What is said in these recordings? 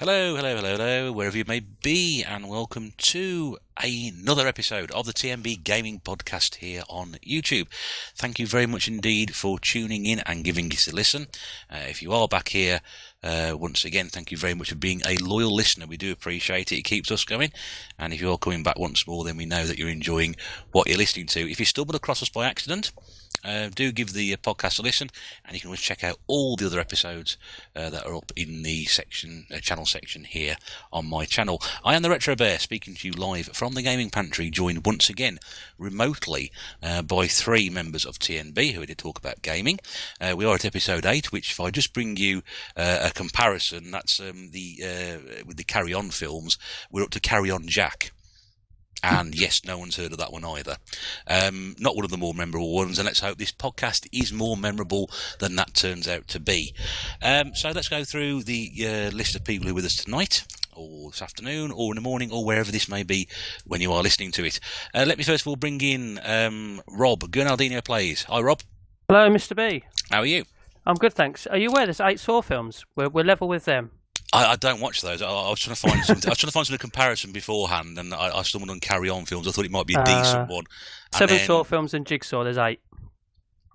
Hello, wherever you may be, and welcome to another episode of the tNb Gaming Podcast here on YouTube. Thank you very much indeed for tuning in and giving us a listen. If you are back here, once again, thank you very much for being a loyal listener. We do appreciate it. It keeps us going. And if you're coming back once more, then we know that you're enjoying what you're listening to. If you stumbled across us by accident, do give the podcast a listen, and you can always check out all the other episodes that are up in the channel section here on my channel. I am the Retro Bear, speaking to you live from the Gaming Pantry, joined once again remotely by three members of tNb who did talk about gaming. We are at episode 8, which, if I just bring you a comparison, that's with the Carry On films, we're up to Carry On Jack. And yes, no one's heard of that one either. Not one of the more memorable ones, and let's hope this podcast is more memorable than that turns out to be. So let's go through the list of people who are with us tonight, or this afternoon, or in the morning, or wherever this may be when you are listening to it. Let me first of all bring in Rob, Gurnaldino Plays. Hi, Rob. Hello, Mr. B. How are you? I'm good, thanks. Are you aware there's 8 Saw films? We're level with them. I don't watch those. I was trying to find something. I was trying to find some comparison beforehand, and I stumbled on Carry On films. I thought it might be a decent one. 7 Saw films and Jigsaw. There's 8.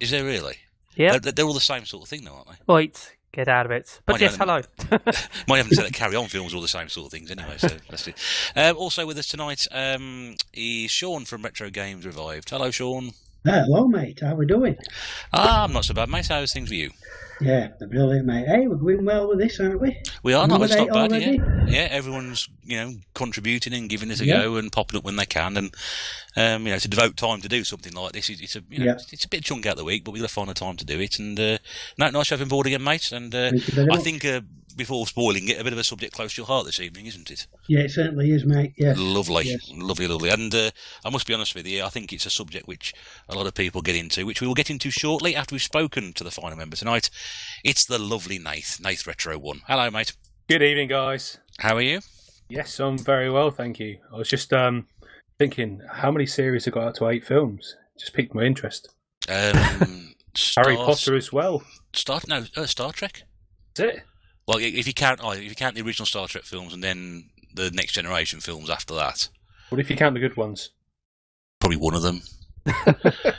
Is there really? Yeah. They're all the same sort of thing, though, aren't they? Wait, get out of it. But yes, hello. Might haven't said that Carry On films are all the same sort of things, anyway. So that's it. Also with us tonight is Sean from Retro Games Revived. Hello, Sean. Hello, mate. How are we doing? I'm not so bad, mate. How's things with you? Yeah, brilliant, mate. Hey, we're doing well with this, aren't we? We are. Not. It's not bad. Already? Yeah, everyone's contributing and giving it a go and popping up when they can, and to devote time to do something like this, it's a it's a bit of chunk out of the week, but we've got to find the time to do it. And nice having board again, mate. And I think before spoiling it, a bit of a subject close to your heart this evening, isn't it? Yeah, it certainly is, mate. Yeah. Lovely, yes. lovely. And I must be honest with you, I think it's a subject which a lot of people get into, which we will get into shortly after we've spoken to the final member tonight. It's the lovely Nath Retro 1. Hello, mate. Good evening, guys. How are you? Yes, I'm very well, thank you. I was just thinking, how many series have got out to 8 films? Just piqued my interest. Harry Potter as well. Star Trek. That's it. Well, if you count the original Star Trek films and then the Next Generation films after that. What if you count the good ones? Probably one of them.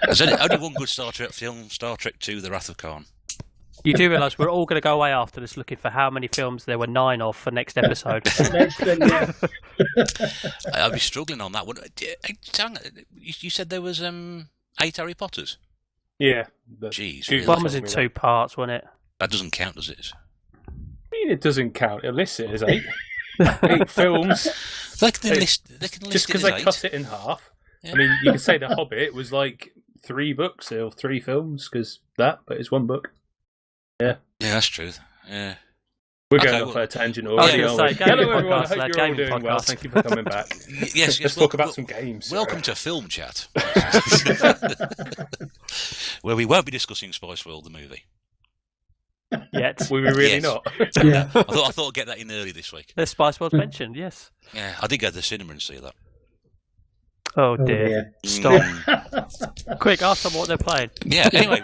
There's only one good Star Trek film, Star Trek 2, The Wrath of Khan. You do realise we're all going to go away after this looking for how many films there were 9 of for next episode. I'll be struggling on that one. You said there was 8 Harry Potters? Yeah. Jeez. Really? One was in 2 parts, wasn't it? That doesn't count, does it? I mean, it doesn't count. It lists it as 8. 8 films. They can list just because they cut it in half. Yeah. I mean, you could say The Hobbit was like 3 books or 3 films, but it's 1 book. Yeah. Yeah, that's true. Yeah. We're going off a tangent already. Hello, everyone. I hope you're all doing well. Thank you for coming back. Yes. Let's talk about some games. Welcome to Film Chat, where we won't be discussing Spice World, the movie. Yet. We were really not. Yeah. I thought I'd get that in early this week. The Spice World mentioned, yes. Yeah, I did go to the cinema and see that. Oh dear. Stop. Quick, ask them what they're playing. Yeah, anyway,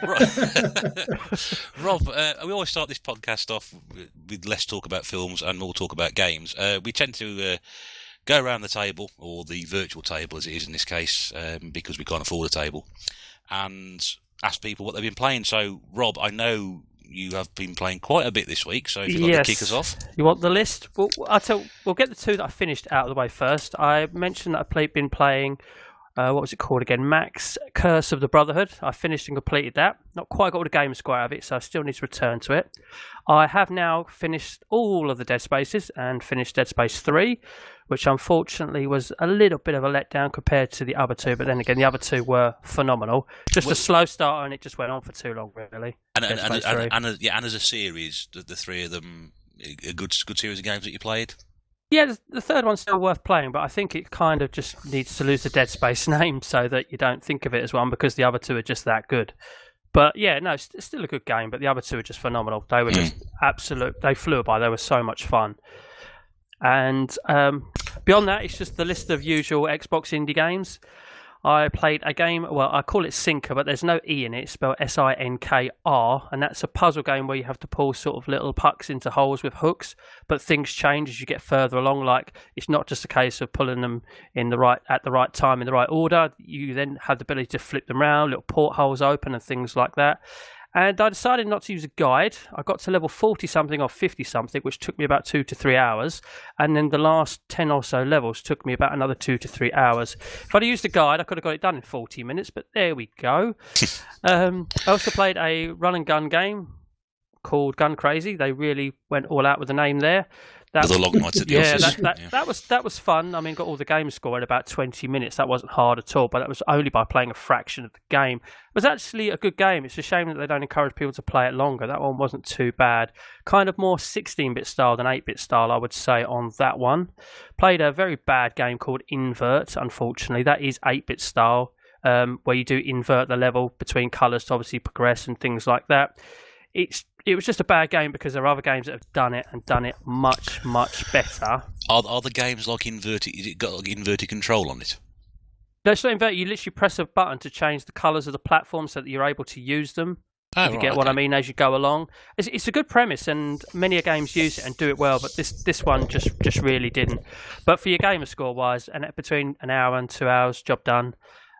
Rob, we always start this podcast off with less talk about films and more talk about games. We tend to go around the table, or the virtual table as it is in this case, because we can't afford a table, and ask people what they've been playing. So, Rob, I know you have been playing quite a bit this week, so if you'd like to kick us off. You want the list? Well, we'll get the 2 that I finished out of the way first. I mentioned that I've been playing, what was it called again? Max Curse of the Brotherhood. I finished and completed that. Not quite got all the game score out of it, so I still need to return to it. I have now finished all of the Dead Spaces and finished Dead Space 3, which unfortunately was a little bit of a letdown compared to the other 2, but then again, the other 2 were phenomenal. Just a slow start, and it just went on for too long, really. And as a series, the 3 of them, a good series of games that you played? Yeah, the 3rd one's still worth playing, but I think it kind of just needs to lose the Dead Space name so that you don't think of it as one, because the other 2 are just that good. But yeah, no, it's still a good game, but the other 2 are just phenomenal. They were just they flew by. They were so much fun. And beyond that, it's just the list of usual Xbox indie games. I played a game, well, I call it Sinker, but there's no E in it. It's spelled Sinkr, and that's a puzzle game where you have to pull sort of little pucks into holes with hooks, but things change as you get further along. Like, it's not just a case of pulling them at the right time in the right order. You then have the ability to flip them around, little portholes open and things like that. And I decided not to use a guide. I got to level 40-something or 50-something, which took me about 2 to 3 hours. And then the last 10 or so levels took me about another 2 to 3 hours. If I'd used a guide, I could have got it done in 40 minutes, but there we go. I also played a run-and-gun game called Gun Crazy. They really went all out with the name there. With a long night at the office. That was fun. I mean, got all the game score in about 20 minutes. That wasn't hard at all, but that was only by playing a fraction of the game. It was actually a good game. It's a shame that they don't encourage people to play it longer. That one wasn't too bad. Kind of more 16-bit style than 8-bit style, I would say, on that one. Played a very bad game called Invert, unfortunately. That is 8-bit style, where you do invert the level between colours to obviously progress and things like that. It was just a bad game because there are other games that have done it much, much better. Are the games like inverted? Is it got like inverted control on it? No, it's not inverted. You literally press a button to change the colours of the platform so that you're able to use them. If you get what I mean, as you go along. It's a good premise, and many games use it and do it well, but this one just really didn't. But for your gamer score wise, and between an hour and 2 hours, job done.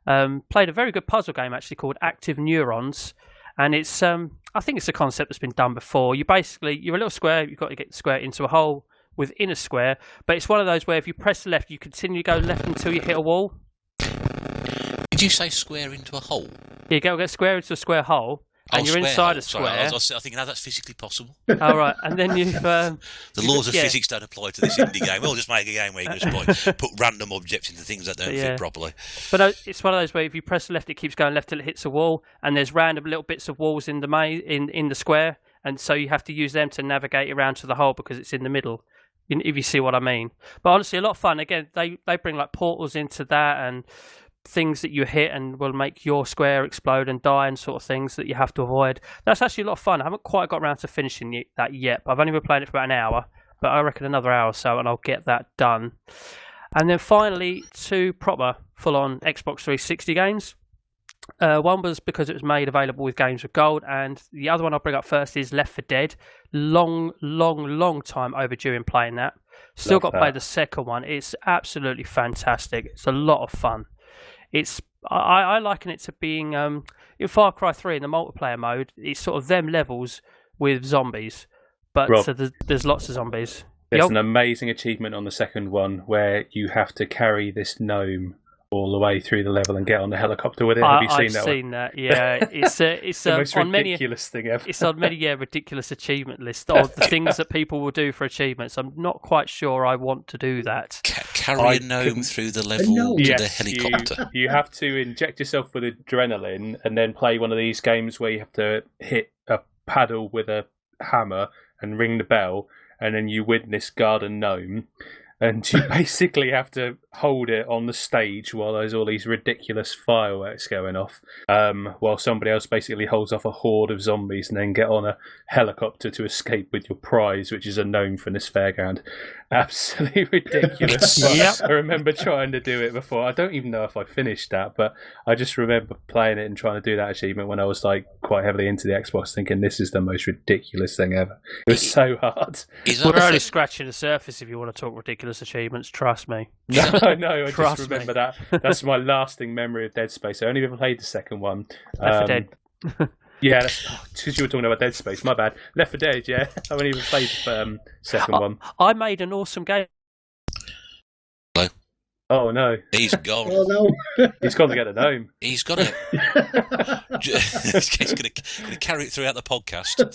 Played a very good puzzle game actually called Active Neurons. And it's, I think it's a concept that's been done before. You're a little square. You've got to get the square into a hole within a square. But it's one of those where if you press left, you continue to go left until you hit a wall. Did you say square into a hole? You get square into a square hole, and you're inside a square. Sorry, I was thinking, that's physically possible. All right, and then you've... the laws of physics don't apply to this indie game. We'll just make a game where you just put random objects into things that don't fit properly. But no, it's one of those where if you press left, it keeps going left till it hits a wall, and there's random little bits of walls in the in the square, and so you have to use them to navigate around to the hole because it's in the middle, if you see what I mean. But honestly, a lot of fun. Again, they bring like portals into that and things that you hit and will make your square explode and die and sort of things that you have to avoid. That's actually a lot of fun. I haven't quite got around to finishing that yet. I've only been playing it for about an hour, but I reckon another hour or so and I'll get that done. And then finally, 2 proper full-on Xbox 360 games. One was because it was made available with Games with Gold, and the other one I'll bring up first is Left 4 Dead. Long time overdue in playing that. Still got to play the second one. It's absolutely fantastic. It's a lot of fun. I liken it to being in Far Cry 3 in the multiplayer mode. It's sort of them levels with zombies, but Rob, so there's lots of zombies. There's an amazing achievement on the second one where you have to carry this gnome all the way through the level and get on the helicopter with it. Have you seen that? I've seen that. Yeah, it's the most on ridiculous thing ever. It's on many ridiculous achievement list of the things that people will do for achievements. I'm not quite sure I want to do that. Carry a gnome through the level to the helicopter. You have to inject yourself with adrenaline and then play one of these games where you have to hit a paddle with a hammer and ring the bell, and then you win this garden gnome. And you basically have to hold it on the stage while there's all these ridiculous fireworks going off, while somebody else basically holds off a horde of zombies and then get on a helicopter to escape with your prize, which is a gnome from this fairground. Absolutely ridiculous. Yep. I remember trying to do it before. I don't even know if I finished that, but I just remember playing it and trying to do that achievement when I was like quite heavily into the Xbox, thinking this is the most ridiculous thing ever. It was so hard. We're only scratching the surface if you want to talk ridiculous achievements, trust me. No, I just remember that. That's my lasting memory of Dead Space. I only ever played the second one. Left 4 Dead. Yeah, because you were talking about Dead Space. My bad. Left 4 Dead, yeah. I haven't even played the second one. I made an awesome game. Hello? Oh, no. He's gone. Oh, no. He's gone to get a gnome. He's got it. He's going to carry it throughout the podcast.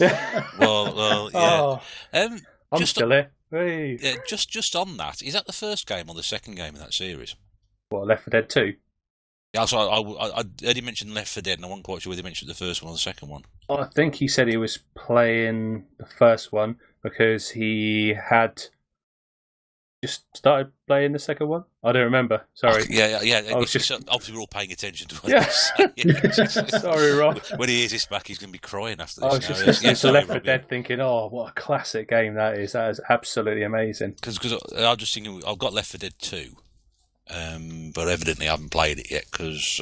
Well, yeah. Oh, I'm still here. Hey. Yeah, just on that, is that the first game or the second game in that series? What, Left 4 Dead 2? Yeah, so I heard him mention Left 4 Dead, and I wasn't quite sure whether he mentioned the first one or the second one. I think he said he was playing the first one because he had just started playing the second one. I don't remember. Sorry. Yeah. Obviously, we're all paying attention to what he's saying. Sorry, Rob. When he hears this back, he's going to be crying after this. I was just listening to Left 4 Dead thinking, oh, what a classic game that is. That is absolutely amazing. Because I'm just thinking, I've got Left 4 Dead 2. but evidently I haven't played it yet because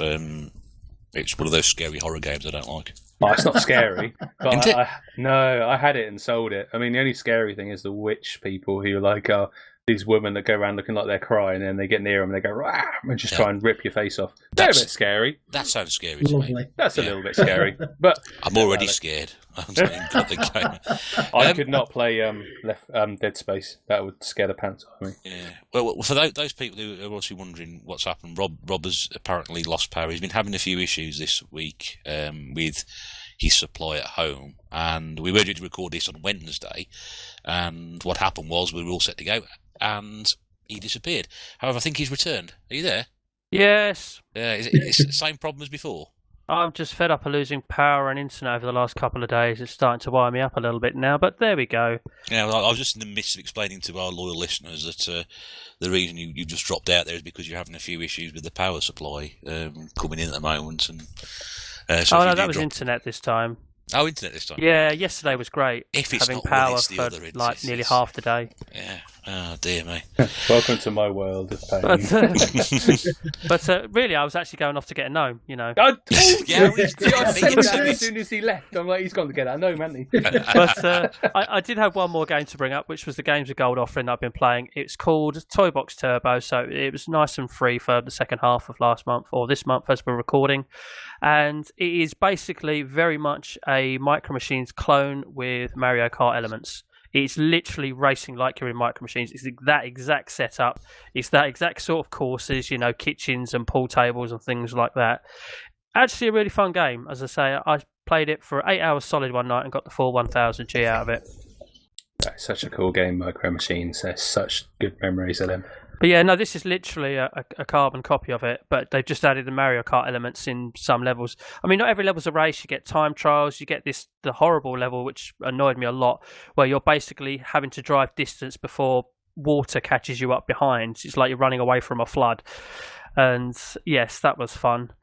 it's one of those scary horror games I don't like. Oh, it's not scary. But Isn't it? I had it and sold it. I mean, the only scary thing is the witch people who are these women that go around looking like they're crying, and they get near them and they go, rah, and just try and rip your face off. They're a bit scary. That sounds scary to me. Lovely. That's a little bit scary. But I'm already scared. I'm saying, got the game. I could not play Dead Space. That would scare the pants off me. Yeah. Well, for those people who are obviously wondering what's happened, Rob has apparently lost power. He's been having a few issues this week with his supply at home, and we were due to record this on Wednesday, and what happened was we were all set to go, and he disappeared. However, I think he's returned. Are you there? Yes. It's the same problem as before. I'm just fed up of losing power and internet over the last couple of days. It's starting to wire me up a little bit now, but there we go. Yeah, well, I was just in the midst of explaining to our loyal listeners that the reason you just dropped out there is because you're having a few issues with the power supply coming in at the moment. And so no, that was internet this time. Oh, internet this time. Yeah, yesterday was great. If it's having not power one, it's the for other. nearly half the day. Yeah. Oh dear me. Welcome to my world of pain. But really, I was actually going off to get a gnome. You know. I told you. Yeah, I said that as soon as he left. I'm like, he's gone to get that gnome, hasn't he? But I did have one more game to bring up, which was the Games of Gold offering that I've been playing. It's called Toy Box Turbo, so it was nice and free for the second half of last month, or this month as we're recording. And it is basically very much a Micro Machines clone with Mario Kart elements. It's literally racing like you're in Micro Machines. It's that exact setup. It's that exact sort of courses, kitchens and pool tables and things like that. Actually, a really fun game. As I say, I played it for 8 hours solid one night and got the full 1000G out of it. That's such a cool game, Micro Machines. There's such good memories of them. But yeah, no, this is literally a carbon copy of it, but they've just added the Mario Kart elements in some levels. I mean, not every level's a race. You get time trials. You get the horrible level, which annoyed me a lot, where you're basically having to drive distance before water catches you up behind. It's like you're running away from a flood. And yes, that was fun.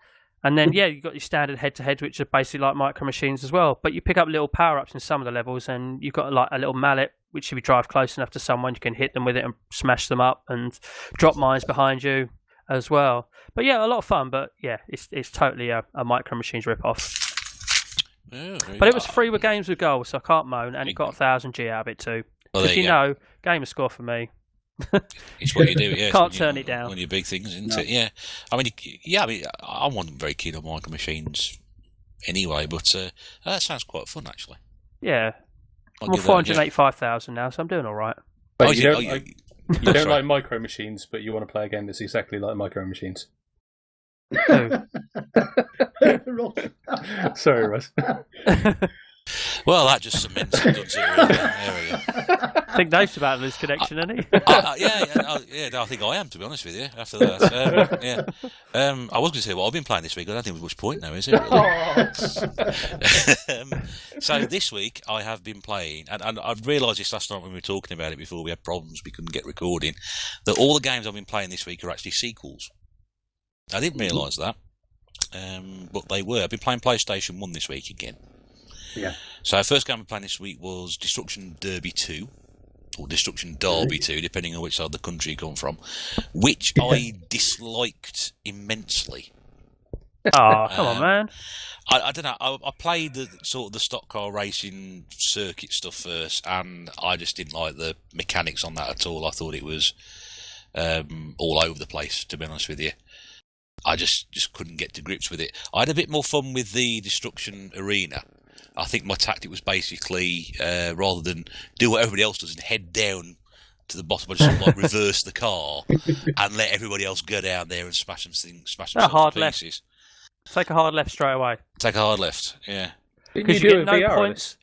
And then, you've got your standard head-to-head, which are basically like Micro Machines as well. But you pick up little power-ups in some of the levels, and you've got like a little mallet, which if you drive close enough to someone, you can hit them with it and smash them up, and drop mines behind you as well. But yeah, a lot of fun. But yeah, it's totally a Micro Machines rip-off. Oh, but it was free with Games with Gold, so I can't moan, and it got 1000G out of it too. Because gamer score for me. It's what you do, yeah. Can't turn it down. One of your big things, isn't it? Yeah. I mean, I wasn't very keen on Micro Machines anyway, but that sounds quite fun, actually. Yeah. I'm on 485,000 now, so I'm doing all right. But you don't like Micro Machines, but you want to play a game that's exactly like Micro Machines. Sorry, Russ. Well, that just cements it, doesn't it? Really? There we go. I think Dave's about to lose connection, isn't he? I think I am, to be honest with you, after that. I was going to say what I've been playing this week. I don't think there's much point now, is it? Really? So this week I have been playing, and I realised this last night when we were talking about it before we had problems, we couldn't get recording, that all the games I've been playing this week are actually sequels. I didn't realise that, but they were. I've been playing PlayStation 1 this week again. Yeah. So our first game we played this week was Destruction Derby 2, or Destruction Derby 2, depending on which side of the country you come from, which I disliked immensely. Oh, come on, man. I don't know. I played the sort of the stock car racing circuit stuff first, and I just didn't like the mechanics on that at all. I thought it was all over the place, to be honest with you. I just couldn't get to grips with it. I had a bit more fun with the Destruction Arena. I think my tactic was basically, rather than do what everybody else does and head down to the bottom, I just like reverse the car and let everybody else go down there and smash them to pieces. Take a hard left straight away. Take a hard left, yeah. Because you get no points.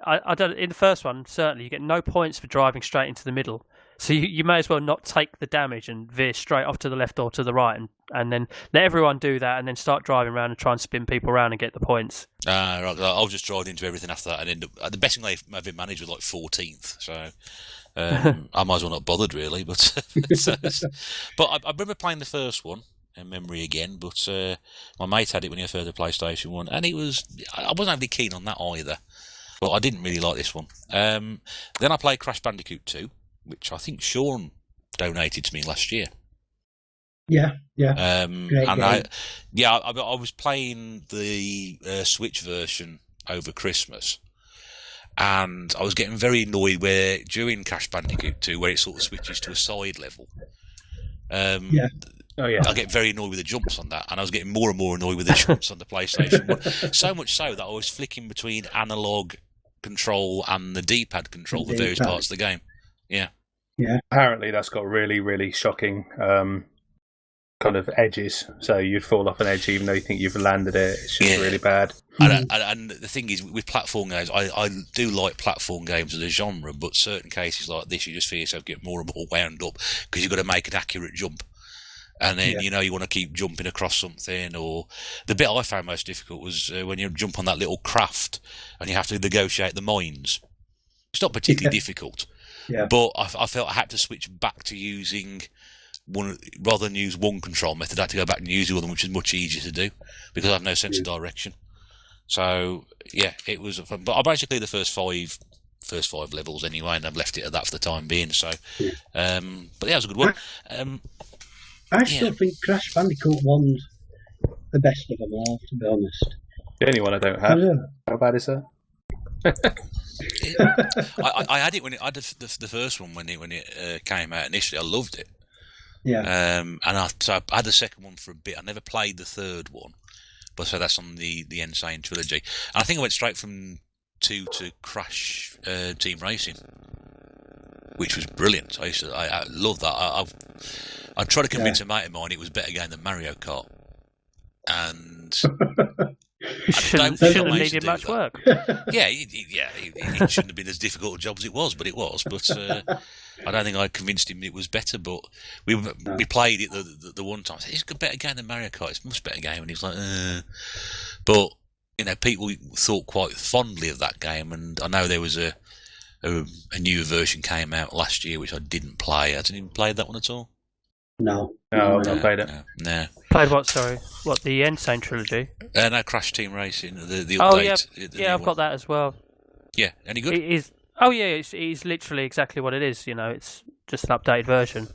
I don't. In the first one, certainly, you get no points for driving straight into the middle. So you may as well not take the damage and veer straight off to the left or to the right, and then let everyone do that, and then start driving around and try and spin people around and get the points. Right. I was just driving into everything after that, and ended up, the best thing I've managed was like 14th. So I might as well not bothered really. But I remember playing the first one in memory again. But my mate had it when he first had the PlayStation 1, and I wasn't really keen on that either. But I didn't really like this one. Then I played Crash Bandicoot 2. Which I think Sean donated to me last year. Yeah. And Great I game. was playing the Switch version over Christmas, and I was getting very annoyed where during Crash Bandicoot 2, where it sort of switches to a side level. Yeah. Oh yeah. I get very annoyed with the jumps on that, and I was getting more and more annoyed with the jumps on the PlayStation 1. So much so that I was flicking between analog control and the D-pad control for various parts of the game. Yeah. Apparently, that's got really, really shocking kind of edges. So you'd fall off an edge even though you think you've landed it. It's just really bad. And the thing is, with platform games, I do like platform games as a genre, but certain cases like this, you just feel yourself get more and more wound up because you've got to make an accurate jump. And then, you want to keep jumping across something. Or the bit I found most difficult was when you jump on that little craft and you have to negotiate the mines. It's not particularly difficult, but I felt I had to switch back to using one, rather than use one control method, I had to go back and use the other one, which is much easier to do because I have no sense of direction. So, it was fun. But I basically the first five levels anyway, and I've left it at that for the time being. So, but it was a good one. I still think Crash Bandicoot 1's the best of them all, to be honest. The only one I don't have. How bad is that? I had it when I had the first one when it came out initially. I loved it. Yeah. And I had the second one for a bit. I never played the third one, but so that's on the Insane trilogy. And I think I went straight from 2 to Crash Team Racing, which was brilliant. I love that. I tried to convince a mate of mine it was a better game than Mario Kart, and shouldn't have needed much work. It shouldn't have been as difficult a job as it was, but it was. But I don't think I convinced him it was better. But we played it the one time. I said, it's a better game than Mario Kart. It's a much better game, and he was like, But people thought quite fondly of that game, and I know there was a new version came out last year which I didn't play. I didn't even play that one at all. No, I've not played it. No. Played what? Sorry, what? The Insane trilogy? No, Crash Team Racing. The update. I've got that as well. Yeah, any good? It is. Oh yeah, it's literally exactly what it is. It's just an updated version.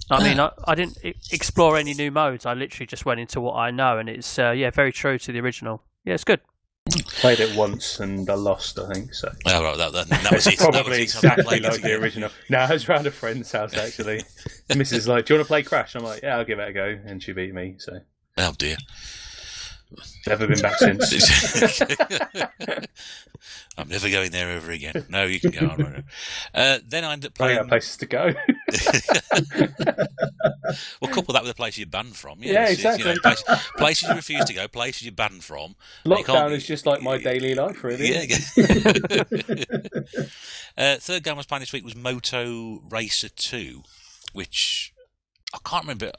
I mean, I didn't explore any new modes. I literally just went into what I know, and it's very true to the original. Yeah, it's good. Played it once and I lost, I think. So. Oh, right, that was it. Probably exactly like the original. No, I was around a friend's house actually. Mrs. like, "Do you want to play Crash?" I'm like, "Yeah, I'll give it a go," and she beat me. So. Oh dear. Never been back since. I'm never going there ever again. No, you can go on. Then I ended up playing. I got places to go. Well, couple that with the places you're banned from. Yeah, exactly. Places you refuse to go, places you're banned from. Lockdown is just like my daily life, really. Yeah. Third game I was playing this week was Moto Racer 2, which I can't remember.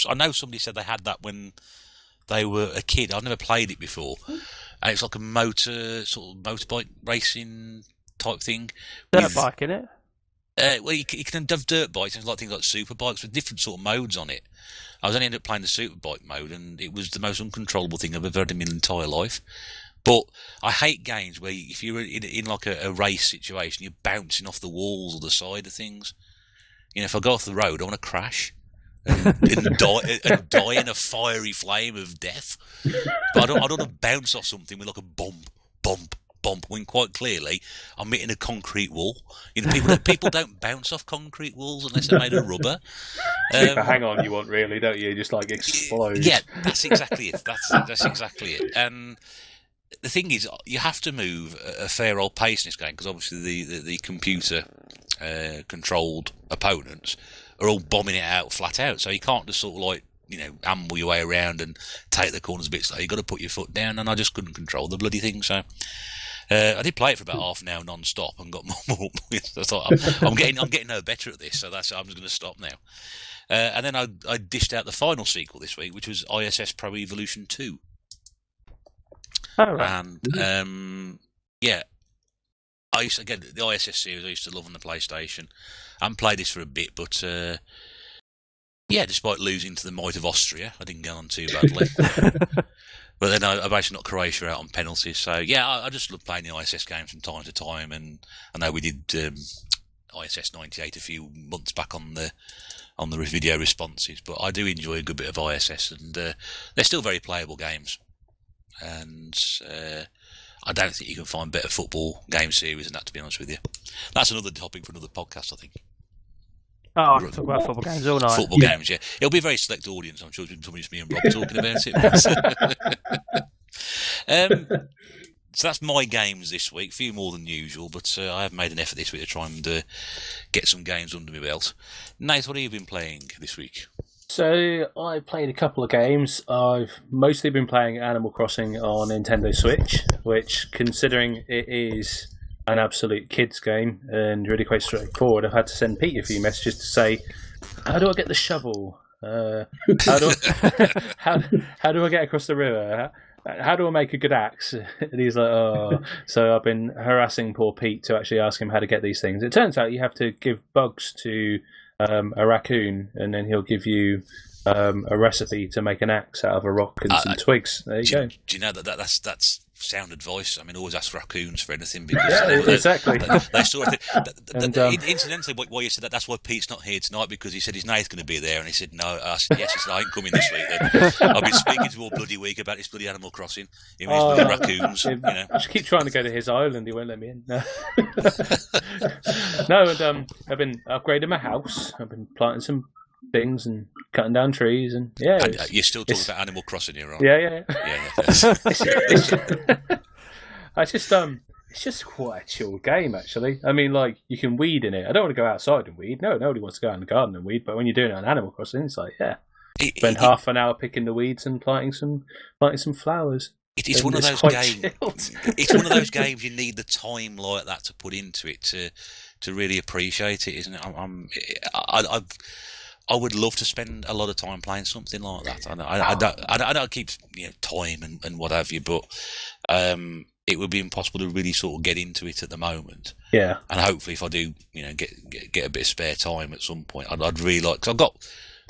I know somebody said they had that when they were a kid. I've never played it before. And it's like a motorbike racing type thing. Dirt bike, innit? Well, you can have dirt bikes and like things like super bikes with different sort of modes on it. I was only ended up playing the super bike mode, and it was the most uncontrollable thing I've ever heard in my entire life. But I hate games where if you're in like a race situation, you're bouncing off the walls or the side of things. If I go off the road, I want to crash and die in a fiery flame of death. But I don't want to bounce off something with like a bump, when quite clearly I'm hitting a concrete wall. People don't bounce off concrete walls unless they're made of rubber. Hang on, you want really, don't you? Just like explode. Yeah, that's exactly it. That's exactly it. And the thing is, you have to move a fair old pace in this game because obviously the computer controlled opponents are all bombing it out flat out. So you can't just sort of like amble your way around and take the corners a bit slow. You've got to put your foot down, and I just couldn't control the bloody thing. So I did play it for about half an hour non-stop and got more. I thought I'm getting no better at this, so I'm just going to stop now. And then I dished out the final sequel this week, which was ISS Pro Evolution 2. Oh, right. And I used to, again, the ISS series I used to love on the PlayStation. I haven't played this for a bit, but despite losing to the might of Austria, I didn't get on too badly. But then I basically knocked Croatia out on penalties. So, I just love playing the ISS games from time to time. And I know we did ISS 98 a few months back on the on the video responses. But I do enjoy a good bit of ISS, and they're still very playable games. And I don't think you can find better football game series than that, to be honest with you. That's another topic for another podcast, I think. Oh, I can talk about football games all night. Football games, yeah. It'll be a very select audience, I'm sure. It's just me and Rob talking about it. So that's my games this week. A few more than usual, but I have made an effort this week to try and get some games under my belt. Nate, what have you been playing this week? So I played a couple of games. I've mostly been playing Animal Crossing on Nintendo Switch, which, considering it is an absolute kids game and really quite straightforward, I've had to send Pete a few messages to say, how do I get the shovel? How do I get across the river? How do I make a good axe? And he's like, oh. So I've been harassing poor Pete to actually ask him how to get these things. It turns out you have to give bugs to a raccoon, and then he'll give you a recipe to make an axe out of a rock and some twigs. There you go. Do you know that's sound advice? I mean, always ask raccoons for anything, because exactly. They sort of incidentally, why you said that's why Pete's not here tonight, because he said his Nate's going to be there, and he said no. I said yes. He said I ain't coming this week. Then I've been speaking to him all bloody week about this bloody Animal Crossing. Him and his bloody raccoons. I just keep trying to go to his island. He won't let me in. No, and I've been upgrading my house. I've been planting some things and cutting down trees, and you're still talking about Animal Crossing here, right? Yeah. It's It's just quite a chill game, actually. I mean, like, you can weed in it. I don't want to go outside and weed. No, nobody wants to go out in the garden and weed. But when you're doing it on Animal Crossing, it's like, spend half an hour picking the weeds and planting some flowers. It's one of those games. It's one of those games you need the time like that to put into it to really appreciate it, isn't it? I would love to spend a lot of time playing something like that. I don't keep time and what have you, but it would be impossible to really sort of get into it at the moment. Yeah. And hopefully, if I do, get a bit of spare time at some point, I'd really like. Because I've got,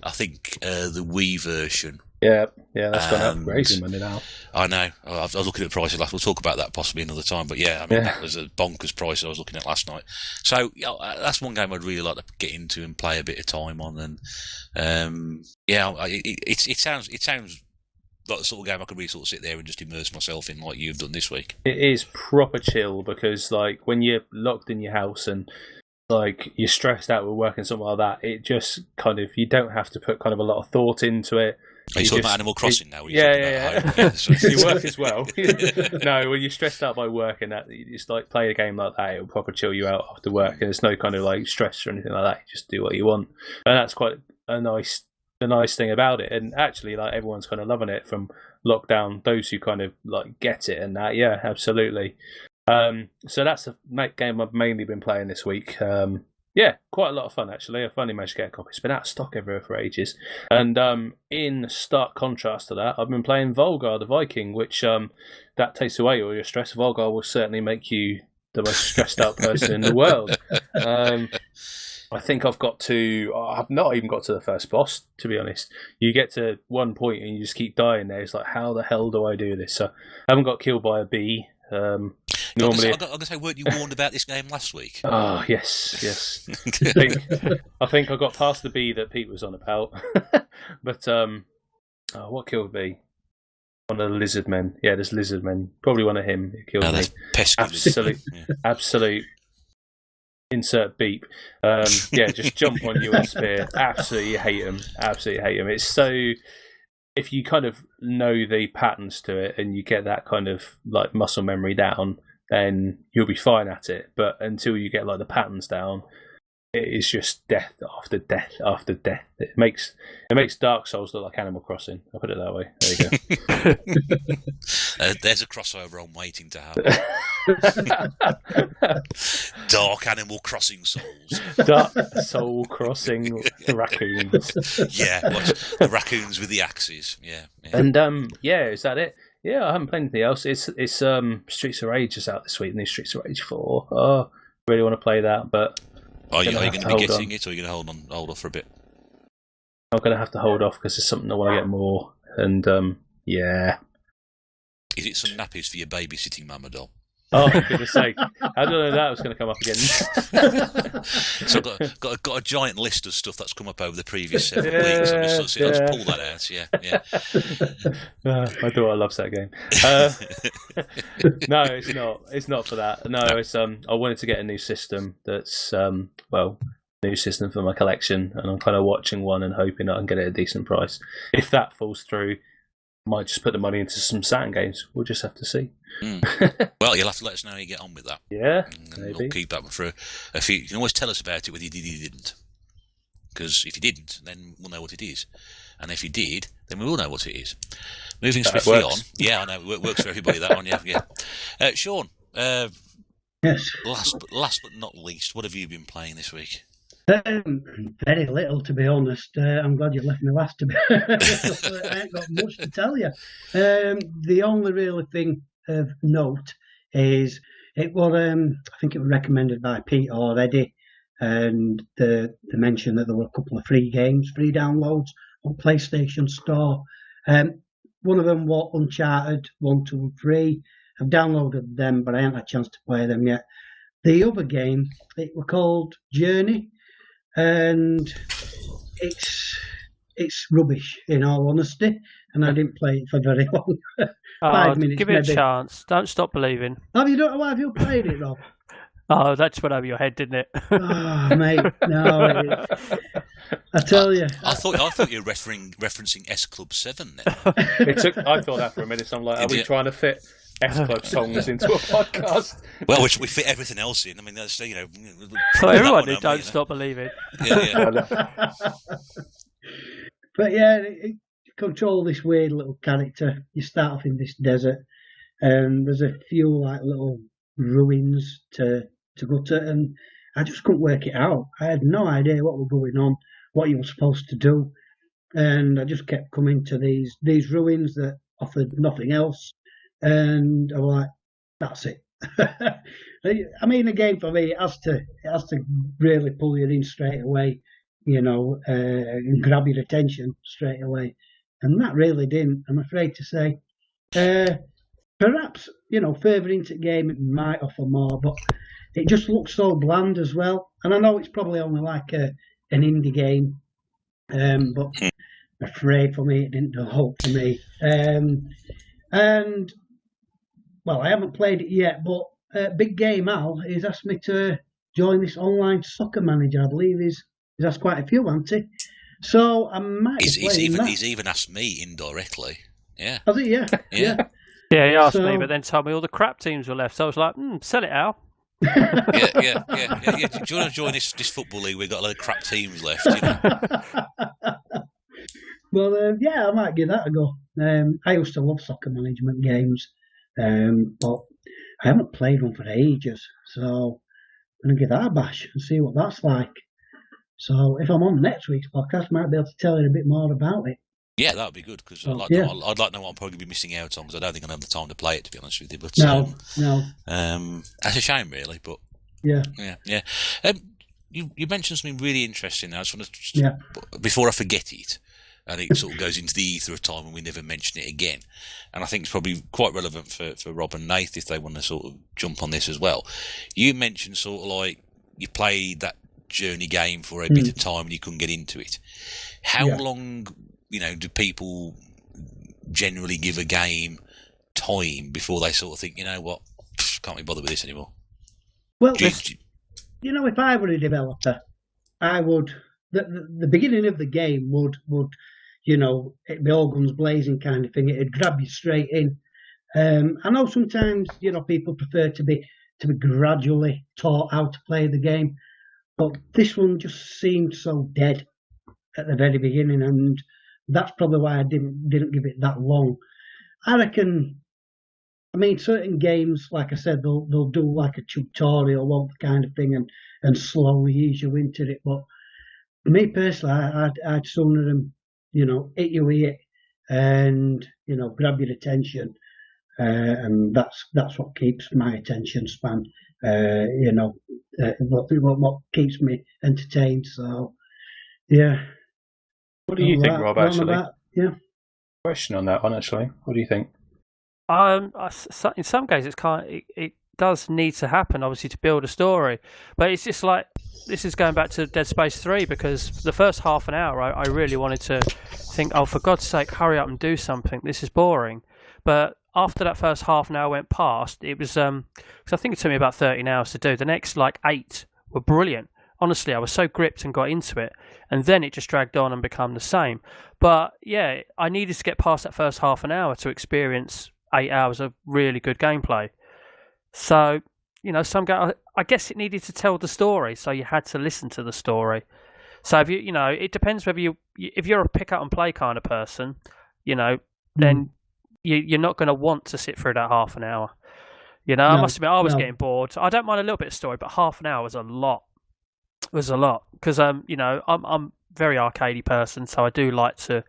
I think, the Wii version. Yeah, that's gone up crazy money now. I know. I was looking at the prices last. We'll talk about that possibly another time. But that was a bonkers price I was looking at last night. So that's one game I'd really like to get into and play a bit of time on. And it sounds like the sort of game I could really sort of sit there and just immerse myself in, like you've done this week. It is proper chill, because like when you're locked in your house and like you're stressed out with work and something like that, it just kind of, you don't have to put kind of a lot of thought into it. Are you talking about Animal Crossing now? Yeah. You work as well. No, when you're stressed out by work and that, you just like play a game like that, it'll proper chill you out after work, and there's no kind of like stress or anything like that. You just do what you want, and that's quite a nice thing about it. And actually, like, everyone's kind of loving it from lockdown. Those who kind of like get it and that, yeah, absolutely. So that's the game I've mainly been playing this week. Quite a lot of fun, actually. I finally managed to get a copy. It's been out of stock everywhere for ages. And in stark contrast to that, I've been playing Volgar the Viking, which that takes away all your stress. Volgar will certainly make you the most stressed out person in the world. I think I've not even got to the first boss, to be honest. You get to one point and you just keep dying there. It's like, how the hell do I do this? So I haven't got killed by a bee. Normally, I'm going to say, weren't you warned about this game last week? Oh, yes. I think I got past the bee that Pete was on about. But, what killed me? One of the lizard men. Yeah, there's lizard men. Probably one of him who killed me. Absolute. Insert beep. Just jump on you and spear. Absolutely hate him. It's so... If you kind of know the patterns to it and you get that kind of like muscle memory down, then you'll be fine at it. But until you get like the patterns down, it is just death after death after death. It makes Dark Souls look like Animal Crossing. I'll put it that way. There you go. There's a crossover I'm waiting to have. Dark Animal Crossing Souls. Dark Soul Crossing raccoons. Yeah, the raccoons with the axes. Yeah. And is that it? Yeah, I haven't played anything else. It's Streets of Rage is out this week, and it's Streets of Rage 4. Oh, I really want to play that, but are you going to be getting it, or are you going to hold off for a bit? I'm going to have to hold off because there's something I want to get more, and yeah. Is it some nappies for your babysitting mama doll? Oh, for goodness sake. How did I know that was going to come up again? So I've got a giant list of stuff that's come up over the previous 7 weeks. I'll just pull that out. Yeah. My daughter loves that game. No, it's not. It's not for that. No, it's I wanted to get a new system that's new system for my collection, and I'm kind of watching one and hoping I can get it at a decent price. If that falls through, I might just put the money into some Saturn games. We'll just have to see. Well, you'll have to let us know how you get on with that. Yeah, and maybe. We'll keep that one for a few. You can always tell us about it whether you did or you didn't. Because if you didn't, then we'll know what it is. And if you did, then we will know what it is. Moving swiftly on. Yeah, I know. It works for everybody, that one. Yeah. Sean, yes. Last but not least, what have you been playing this week? Very little, to be honest. I'm glad you left me last. To be I ain't got much to tell you. The only really thing of note is it was. I think it was recommended by Pete already, and they mentioned that there were a couple of free downloads on PlayStation Store. One of them was Uncharted 1, 2, and 3. I've downloaded them, but I haven't had a chance to play them yet. The other game, it was called Journey. And it's rubbish, in all honesty, and I didn't play it for very long. 5 minutes, give it maybe. A chance. Don't stop believing. Have you played it, Rob? Oh, that just went over your head, didn't it? Oh, mate, no. I tell you. I thought you were referencing S Club 7 then. I thought that for a minute, so I'm like, are we trying to fit S Club songs into a podcast? Well, we fit everything else in. I mean, that's, so everyone who don't stop believing. Yeah. But yeah, you control this weird little character. You start off in this desert, and there's a few like little ruins to go to, and I just couldn't work it out. I had no idea what was going on, what you were supposed to do, and I just kept coming to these ruins that offered nothing else. And I'm like, that's it. I mean, again, for me, it has to really pull you in straight away, and grab your attention straight away. And that really didn't, I'm afraid to say. Perhaps, further into the game, it might offer more, but it just looks so bland as well. And I know it's probably only like an indie game, but I'm afraid for me, it didn't do a whole for me. And well, I haven't played it yet, but Big Game Al has asked me to join this online soccer manager. I believe he's asked quite a few, hasn't he? So I might. He's even asked me indirectly. Yeah. Has he? Yeah. Yeah, he asked me, but then told me all the crap teams were left. So I was like, sell it, Al. Yeah. Do you want to join this football league? We've got a lot of crap teams left. Well, I might give that a go. I used to love soccer management games. But I haven't played one for ages, so I'm going to give that a bash and see what that's like. So if I'm on next week's podcast, I might be able to tell you a bit more about it. Yeah, that would be good, because I'd like to know what I'm probably be missing out on, because I don't think I'll have the time to play it, to be honest with you. But no. That's a shame, really. But yeah. You mentioned something really interesting. I just want to, before I forget it, and it sort of goes into the ether of time and we never mention it again. And I think it's probably quite relevant for Rob and Nath if they want to sort of jump on this as well. You mentioned sort of like you played that Journey game for a bit of time and you couldn't get into it. How long, do people generally give a game time before they sort of think, you know what, can't be bothered with this anymore? Well, if I were a developer, I would. The beginning of the game would it'd be all guns blazing kind of thing. It'd grab you straight in. I know sometimes people prefer to be gradually taught how to play the game, but this one just seemed so dead at the very beginning, and that's probably why I didn't give it that long. I reckon. I mean, certain games, like I said, they'll do like a tutorial or kind of thing and slowly ease you into it, but me personally, I'd sooner them, hit your ear and grab your attention, and that's what keeps my attention span. What keeps me entertained. So, yeah. What do you think, Rob? Actually, question on that one. Actually, what do you think? In some cases, it does need to happen, obviously, to build a story. But it's just like, this is going back to Dead Space 3, because the first half an hour I really wanted to think, oh, for God's sake, hurry up and do something. This is boring. But after that first half an hour went past, it was, because I think it took me about 13 hours to do. The next, 8 were brilliant. Honestly, I was so gripped and got into it. And then it just dragged on and became the same. But, yeah, I needed to get past that first half an hour to experience 8 hours of really good gameplay. So, I guess it needed to tell the story, so you had to listen to the story. So, if it depends whether if you're a pick up and play kind of person, then you're not going to want to sit through that half an hour. I must admit, I was getting bored. I don't mind a little bit of story, but half an hour was a lot. Because I'm very arcadey person, so I do like to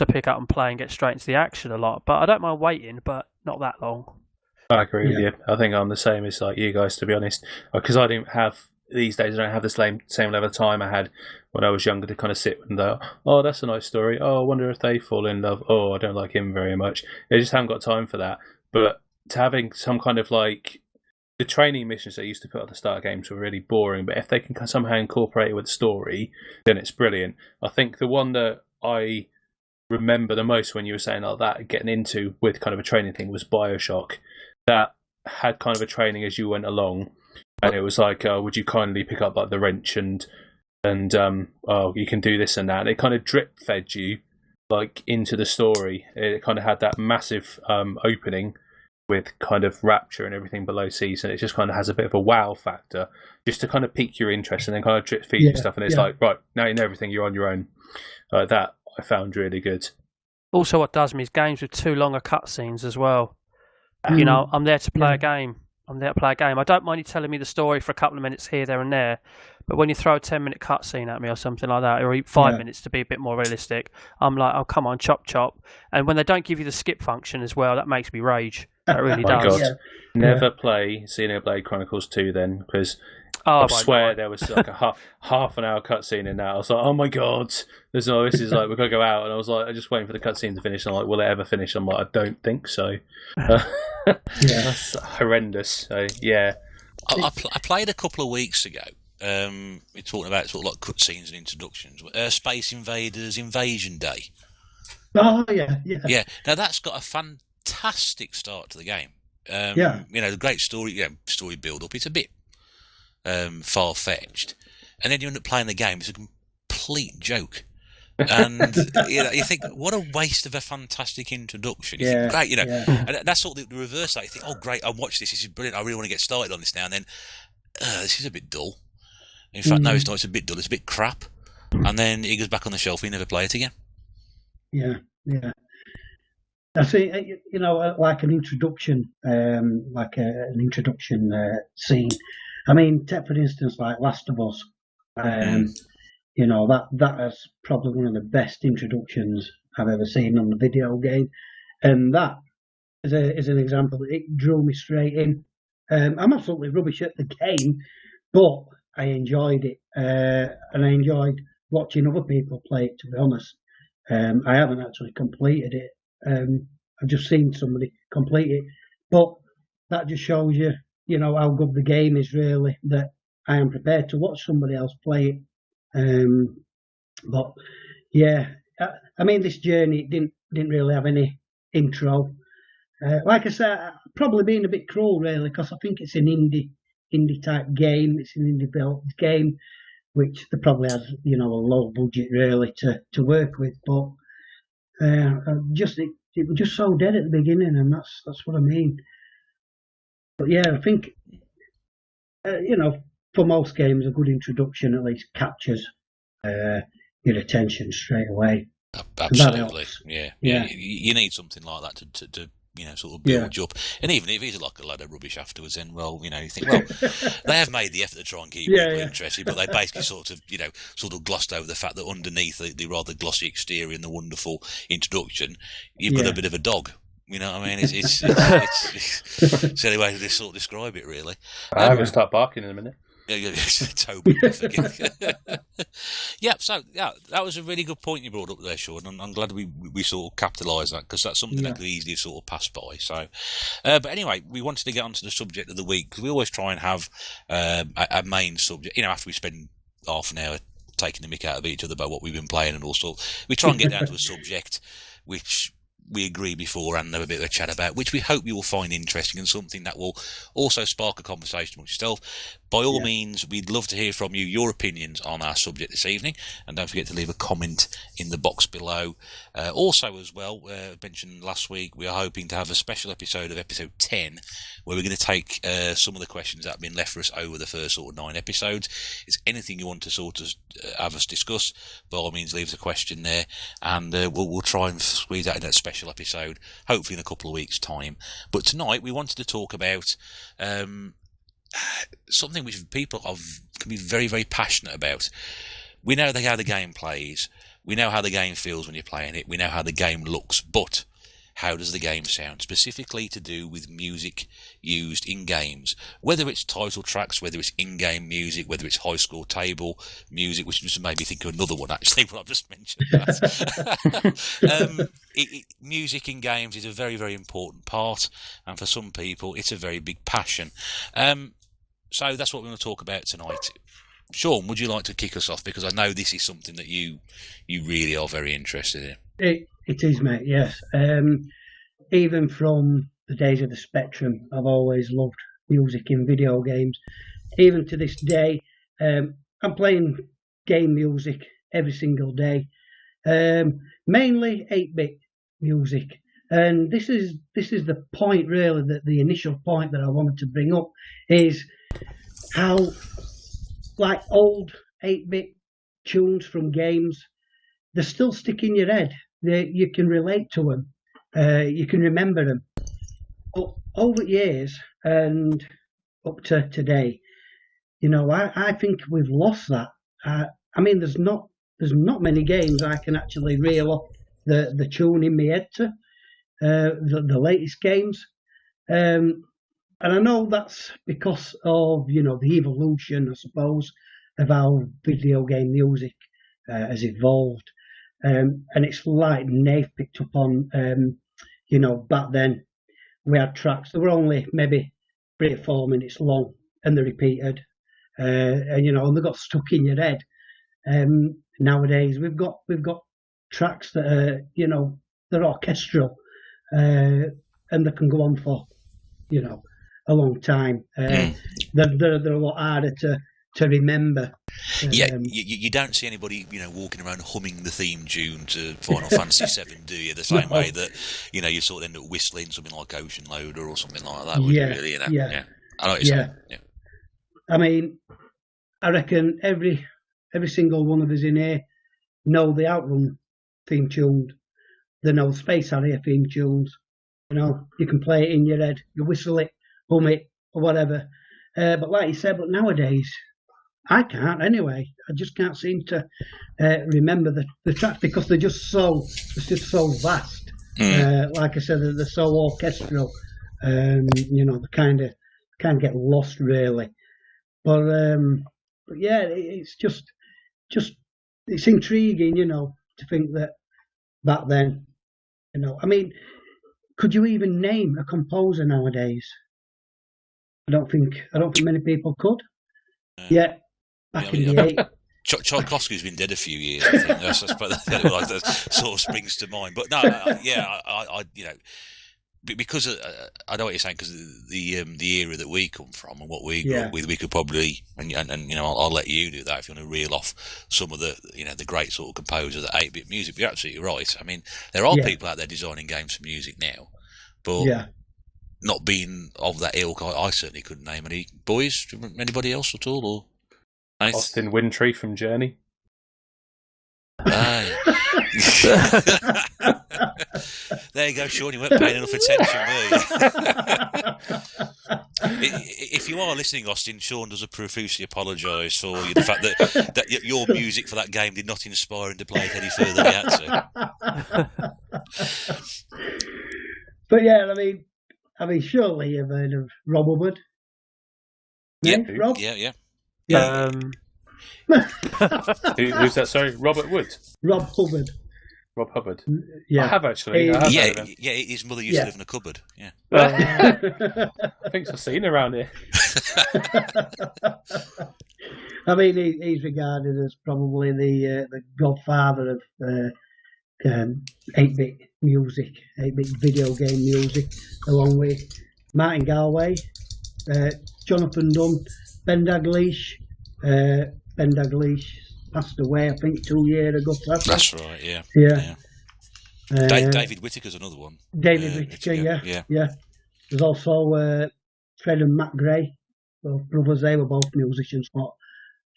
pick up and play and get straight into the action a lot. But I don't mind waiting, but not that long. I agree with you. I think I'm the same as you guys, to be honest, because I don't have these days. I don't have the same level of time I had when I was younger to kind of sit and go, oh, that's a nice story. Oh, I wonder if they fall in love. Oh, I don't like him very much. I just haven't got time for that. But to having some kind of the training missions they used to put at the start of games were really boring. But if they can somehow incorporate it with the story, then it's brilliant. I think the one that I remember the most when you were saying like that, getting into with kind of a training thing, was BioShock. That had kind of a training as you went along, and it was like, would you kindly pick up the wrench and you can do this and that. And it kind of drip fed you into the story. It kind of had that massive opening with kind of rapture and everything below seas, and it just kind of has a bit of a wow factor just to kind of pique your interest, and then kind of drip feed you stuff, and it's like, right, now you know everything, you're on your own. That I found really good. Also, what does me is games with too long cutscenes as well. I'm there to play a game. I don't mind you telling me the story for a couple of minutes here, there and there, but when you throw a 10-minute cutscene at me or something like that, or 5 minutes to be a bit more realistic, I'm like, oh, come on, chop. And when they don't give you the skip function as well, that makes me rage. That really does. God. Never play Xenoblade Chronicles 2 then, because I swear there was a half an hour cutscene in that. I was like, oh my God, this is we're gonna go out, and I was like, I'm just waiting for the cutscene to finish. And I'm like, will it ever finish? I'm like, I don't think so. That's horrendous. So yeah, I played a couple of weeks ago. We're talking about cutscenes and introductions. Space Invaders Invasion Day. Oh yeah. Now that's got a fantastic start to the game. The great story build up. It's a bit far-fetched, and then you end up playing the game. It's a complete joke, and you think, what a waste of a fantastic introduction. You think, great, and that's sort of the reverse. You think, oh great, I watched this is brilliant, I really want to get started on this now, and then this is a bit dull. In fact, no, it's not. It's a bit dull, it's a bit crap, and then it goes back on the shelf, we never play it again. I see, like an introduction, an introduction scene. I mean, take for instance, like Last of Us. That is probably one of the best introductions I've ever seen on the video game, and that is an example. It drew me straight in. I'm absolutely rubbish at the game, but I enjoyed it, and I enjoyed watching other people play it. To be honest, I haven't actually completed it. I've just seen somebody complete it, but that just shows you, how good the game is really, that I am prepared to watch somebody else play it. But yeah, I mean, this journey didn't really have any intro. Like I said, probably being a bit cruel really, because I think it's an indie type game. It's an indie built game, which they probably has, a low budget really to work with. But it was just so dead at the beginning, and that's what I mean. But yeah, I think for most games, a good introduction at least captures your attention straight away. Absolutely, yeah. You need something like that to sort of build you up. And even if it's like a load of rubbish afterwards, then you think, they have made the effort to try and keep people interested, but they basically sort of glossed over the fact that underneath the rather glossy exterior and the wonderful introduction, you've got a bit of a dog. You know what I mean? It's silly way to sort of describe it, really. I'm going to start barking in a minute. Toby. Yeah, so that was a really good point you brought up there, Sean. And I'm glad we sort of capitalised that, because that's something that could easily sort of pass by. So, but anyway, we wanted to get onto the subject of the week, because we always try and have a main subject. After we spend half an hour taking the mick out of each other about what we've been playing and all sorts, we try and get down to a subject which we agree before and have a bit of a chat about, which we hope you will find interesting and something that will also spark a conversation amongst yourself. By all means, we'd love to hear from you, your opinions on our subject this evening, and don't forget to leave a comment in the box below. Also, as well, mentioned last week, we are hoping to have a special episode of episode 10, where we're going to take some of the questions that have been left for us over the first sort of 9 episodes. Is anything you want to sort of have us discuss, by all means, leave us a question there, and we'll try and squeeze that in a special episode, hopefully in a couple of weeks' time. But tonight, we wanted to talk about something which people can be very, very passionate about. We know how the game plays. We know how the game feels when you're playing it. We know how the game looks. But how does the game sound? Specifically to do with music used in games. Whether it's title tracks, whether it's in-game music, whether it's high score table music, which just made me think of another one, actually, what I've just mentioned. Music in games is a very, very important part. And for some people, it's a very big passion. So that's what we're going to talk about tonight. Sean, would you like to kick us off? Because I know this is something that you really are very interested in. It is, mate, yes. Even from the days of the Spectrum, I've always loved music in video games. Even to this day, I'm playing game music every single day. Mainly 8-bit music. And this is the point, really, that the initial point that I wanted to bring up is how, like, old 8-bit tunes from games, they still stick in your head. You can relate to them. You can remember them. But over years and up to today, I think we've lost that. I mean, there's not many games I can actually reel off the tune in my head to. The latest games. And I know that's because of, the evolution, I suppose, of how video game music has evolved. And it's like Nave picked up on, back then we had tracks that were only maybe 3 or 4 minutes long, and they repeated, and they got stuck in your head. Nowadays we've got tracks that are, they're orchestral, and they can go on for, a long time. They're a lot harder to remember. You don't see anybody, walking around humming the theme tune to Final Fantasy VII, do you? The same way that, you sort of end up whistling something like Ocean Loader or something like that. Really, yeah. I know what you're saying. Yeah. I mean, I reckon every single one of us in here know the Outrun theme tunes. They know Space Harrier theme tunes. You can play it in your head. You whistle it, hum it, or whatever. But like you said, but nowadays, I can't anyway. I just can't seem to remember the tracks because they're just so vast. Like I said, they're so orchestral. They kind of get lost really. But yeah, it's just it's intriguing, to think that back then, I mean, could you even name a composer nowadays? I don't think many people could. Yeah, back in the 80s. Tchaikovsky's been dead a few years. I think that sort of springs to mind. But no, I because I know what you're saying, because the era that we come from and what we grew up with, we could probably and I'll let you do that if you want to reel off some of the the great sort of composers of 8-bit music. But you're absolutely right. I mean, there are people out there designing games for music now, but not being of that ilk, I certainly couldn't name any. Boys, anybody else at all? Or Austin Wintory from Journey. There you go, Sean. You weren't paying enough attention, were you? If you are listening, Austin, Sean does profusely apologise for the fact that your music for that game did not inspire him to play it any further than he had to. But yeah, I mean, surely you've heard of Rob Hubbard. Yeah, Rob? yeah. Yeah. Who's that? Sorry, Robert Wood. Rob Hubbard. Rob Hubbard. Yeah. I have actually. I have heard of him. Yeah. His mother used to live in a cupboard. Yeah. I think I've seen around here. I mean, he's regarded as probably the godfather of 8-bit music, 8-bit video game music, along with Martin Galway, Jonathan Dunn, Ben Dalglish. Ben Dalglish passed away, I think, 2 years ago. That's right. Yeah. Yeah. David Whittaker's another one. David Whittaker, yeah. There's also Fred and Matt Gray, both brothers. They were both musicians for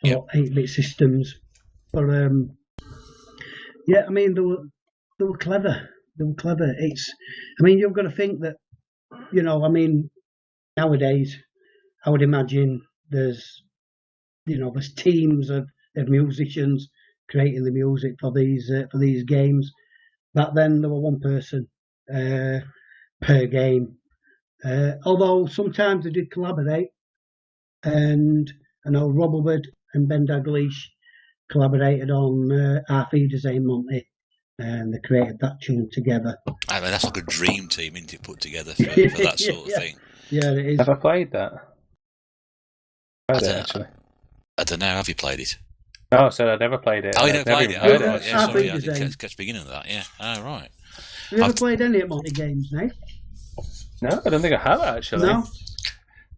8-bit systems. But yeah, I mean, they were clever. They were clever. You've got to think that, nowadays, I would imagine there's teams of musicians creating the music for these games. Back then, there were one person per game. Although sometimes they did collaborate, and I know Rob Hubbard and Ben Dalglish collaborated on Our Feeders Aim Monty, and they created that tune together. I mean, that's like a dream team, isn't it, put together for that sort of thing? Yeah, it is. Have I played that? Actually. I don't know. Have you played it? No, I said I'd never played it. Oh, you never played it? Heard Oh, right. it. Yeah, sorry, I didn't catch the beginning of that. Yeah. Oh, right. Have you ever played any of Monty games, Nate? No, I don't think I have actually. No?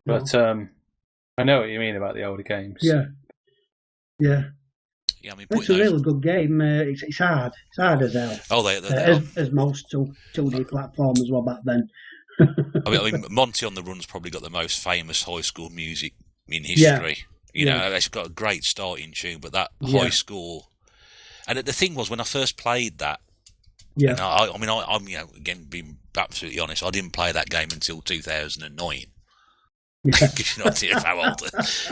But I know what you mean about the older games. Yeah. Yeah, I mean, it's a really good game. It's hard. It's hard as hell. Oh, as most 2D platformers were back then. I mean, Monty on the Run's probably got the most famous high school music in history. It's got a great starting tune, but that high score. And the thing was, when I first played that, and I'm again being absolutely honest, I didn't play that game until 2009. Because how old?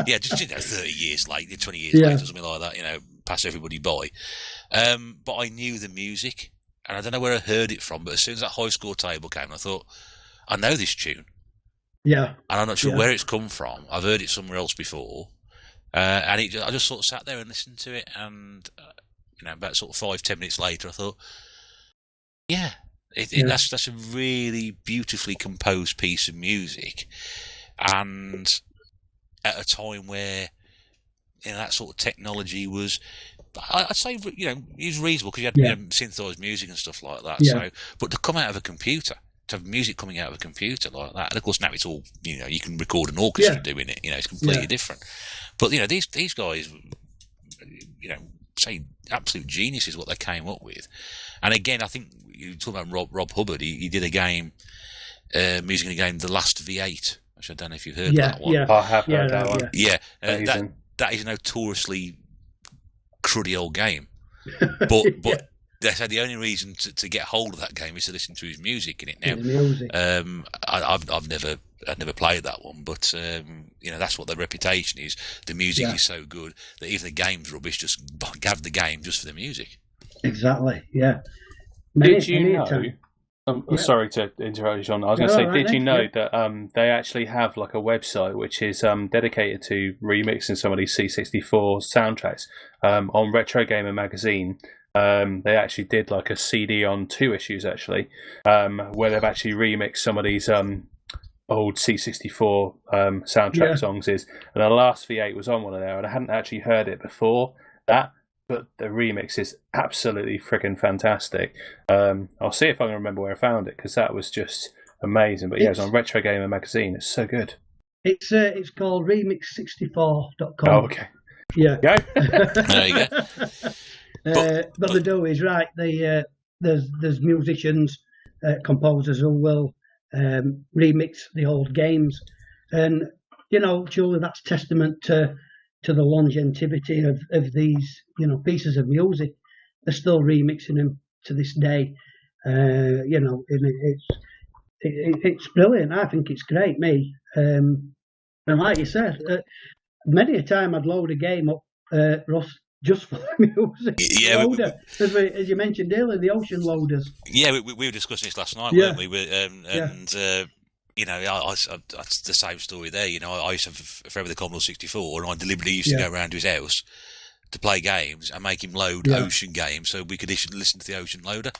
Yeah, just 30 years later, 20 years later, something like that. Pass everybody by. But I knew the music, and I don't know where I heard it from. But as soon as that high score table came, I thought, I know this tune. Yeah, and I'm not sure where it's come from. I've heard it somewhere else before, and I just sort of sat there and listened to it, and about sort of 5-10 minutes later, I thought, that's a really beautifully composed piece of music. And at a time where that sort of technology was, I'd say, it was reasonable because you had synthesized music and stuff like that. So, but to come out of a computer, to have music coming out of a computer like that, and of course now it's all you can record an orchestra doing it. It's completely different. But these guys, say absolute geniuses what they came up with. And again, I think you talk about Rob Hubbard. He did a game, music in a game, The Last V8. I don't know if you've heard that one. Yeah, I have heard that one. Yeah, that is a notoriously cruddy old game. But they said the only reason to get hold of that game is to listen to his music in it. Now, I've never played that one, but that's what their reputation is. The music is so good that even the game's rubbish, just have the game just for the music. Exactly. Yeah. Did you know? Sorry to interrupt you, Sean. I was going to say, did you know that they actually have like a website which is dedicated to remixing some of these C64 soundtracks? On Retro Gamer magazine, they actually did like a CD on 2 issues actually, where they've actually remixed some of these old C64 soundtrack songs. And the Last V8 was on one of there, and I hadn't actually heard it before that. But the remix is absolutely freaking fantastic. I'll see if I can remember where I found it, because that was just amazing. But it's on Retro Gamer magazine. It's so good. It's called remix64.com. Oh, okay. Yeah. There you go. But the do is right. There's musicians, composers who will remix the old games, and surely that's testament to the longevity of these pieces of music. They're still remixing them to this day. And it's brilliant. I think it's great, me. And like you said, many a time I'd load a game up, Ross, just for the music. Yeah, loader, as you mentioned earlier, the ocean loaders. Yeah, we were discussing this last night, weren't we? you know, that's the same story there. You know, I used to have a friend with a Commodore 64, and I deliberately used to go around to his house to play games and make him load Ocean games so we could listen to the Ocean loader.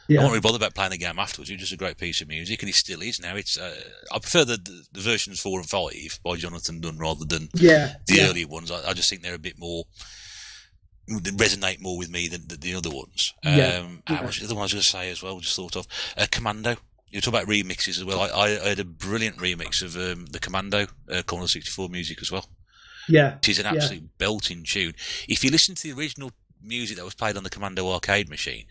I wasn't really bothered about playing the game afterwards. It was just a great piece of music, and it still is now. It's I prefer the versions 4 and 5 by Jonathan Dunn rather than the earlier ones. I just think they're a bit more, they resonate more with me than the other ones. What's the other one I was going to say as well? Just thought of Commando. You talk about remixes as well. I had a brilliant remix of the Commando Commodore 64 music as well. Yeah, it is an absolute belting tune. If you listen to the original music that was played on the Commando arcade machine,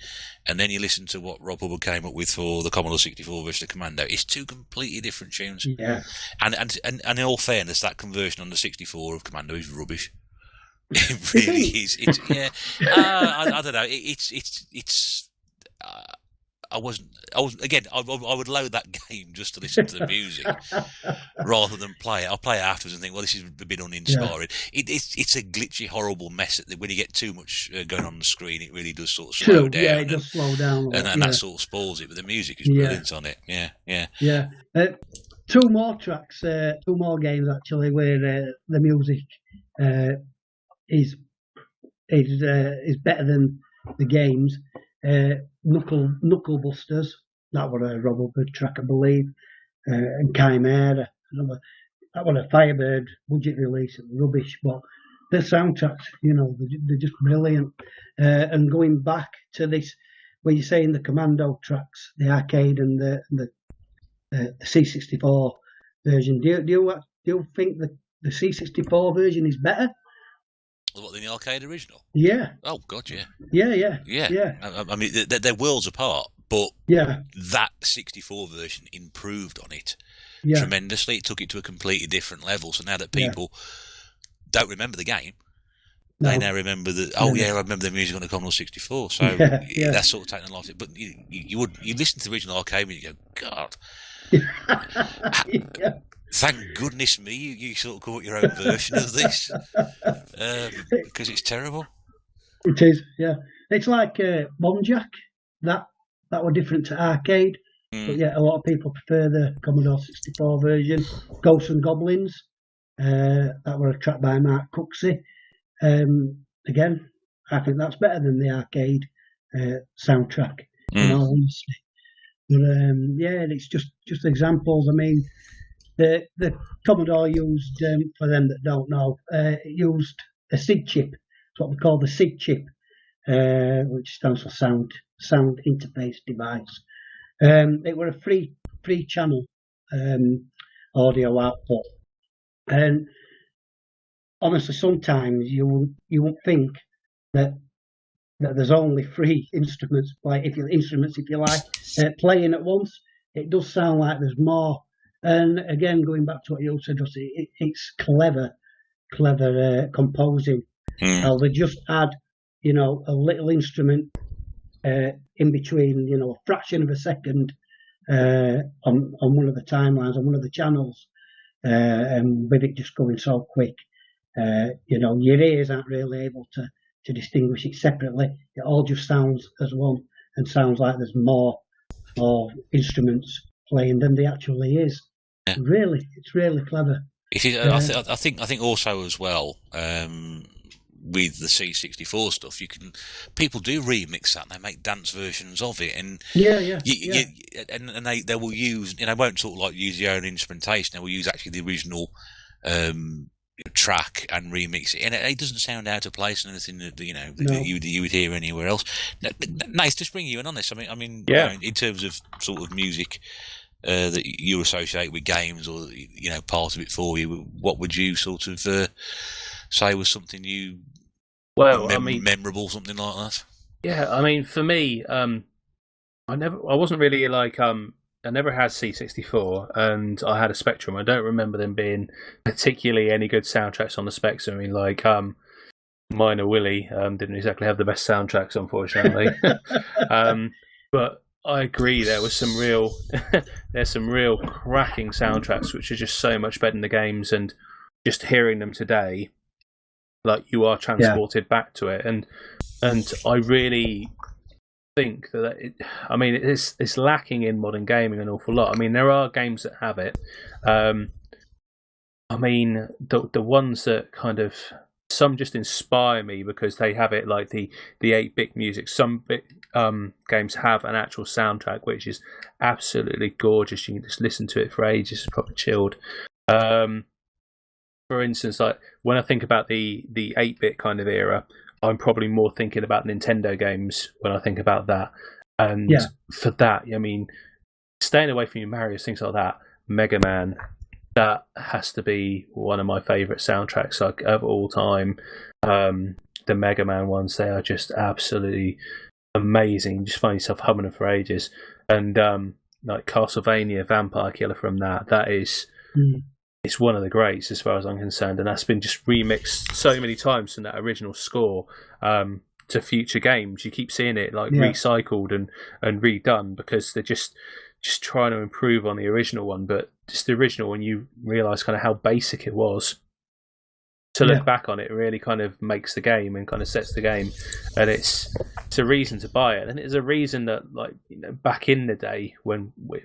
and then you listen to what Rob Hubbard came up with for the Commodore 64 version of Commando, it's two completely different tunes. Yeah, and in all fairness, that conversion on the 64 of Commando is rubbish. It really is. It's I don't know. It's. I would load that game just to listen to the music rather than play it. I'll play it afterwards and think, well, this is a bit uninspiring. It's a glitchy, horrible mess that when you get too much going on the screen, it really does sort of slow down. Yeah, it does slow down. And that sort of spoils it, but the music is brilliant on it. Yeah. Two more tracks, two more games actually, where the music is better than the games. Knuckle Busters, that was a Rob Hubbard track, I believe, and Chimera, that was a Firebird budget release, rubbish, but the soundtracks, you know, they're just brilliant. And going back to this, where you're saying the Commando tracks, the arcade and the C64 version, do you think the C64 version is better? What, than the arcade original? Yeah. Oh God, yeah. Yeah. I mean, they're worlds apart, but that 64 version improved on it tremendously. It took it to a completely different level. So now that people don't remember the game, they now remember that. Oh yeah, I remember the music on the Commodore 64. So that's sort of taken a lot. But you listen to the original arcade music, you go, God. Thank goodness me, you sort of caught your own version of this, because it's terrible. It is, yeah. It's like Bonjack, that were different to arcade, but a lot of people prefer the Commodore 64 version. Ghosts and Goblins, that were a track by Mark Cooksey. Again, I think that's better than the arcade soundtrack, in all honesty. But it's just examples. I mean, the Commodore used, for them that don't know, used a SIG chip. It's what we call the SIG chip, which stands for Sound Interface Device. It were a free channel audio output, and honestly, sometimes you won't think that there's only 3 instruments, if you like, playing at once. It does sound like there's more. And again, going back to what you said, it's clever composing. How they just add, a little instrument in between, a fraction of a second on one of the timelines, on one of the channels, and with it just going so quick, your ears aren't really able to distinguish it separately. It all just sounds as one, and sounds like there's more instruments playing than there actually is. Yeah. Really, it's really clever. It is. I think also as well, with the C64 stuff, people do remix that and they make dance versions of it, and and they will use, won't sort of like use their own instrumentation. They will use actually the original track and remix it, and it doesn't sound out of place and anything that you would hear anywhere else. Nice to bring you in on this. I mean, in terms of sort of music that you associate with games, or part of it for you, what would you sort of say was something memorable, something like that? Yeah, I mean, for me, I wasn't really I never had C64, and I had a Spectrum. I don't remember them being particularly any good soundtracks on the Spectrum. I mean, Minor Willie didn't exactly have the best soundtracks, unfortunately. But I agree, there's some real cracking soundtracks which are just so much better than the games, and just hearing them today, like, you are transported back to it, and I really think that it's lacking in modern gaming an awful lot. I mean, there are games that have it. I mean, the ones that kind of, some just inspire me because they have it, like the 8-bit music. Some games have an actual soundtrack which is absolutely gorgeous. You can just listen to it for ages. It's proper chilled. For instance, like when I think about the 8-bit kind of era, I'm probably more thinking about Nintendo games when I think about that. And for that, I mean, staying away from your Marios, things like that, Mega Man, that has to be one of my favourite soundtracks like of all time. The Mega Man ones, they are just absolutely amazing. You just find yourself humming them for ages. And like Castlevania Vampire Killer from that is it's one of the greats as far as I'm concerned, and that's been just remixed so many times from that original score to future games. You keep seeing it like recycled and redone because they're just trying to improve on the original one. But just the original, when you realise kind of how basic it was, to look back on it really kind of makes the game and kind of sets the game, and it's a reason to buy it. And it's a reason that, like, you know, back in the day when we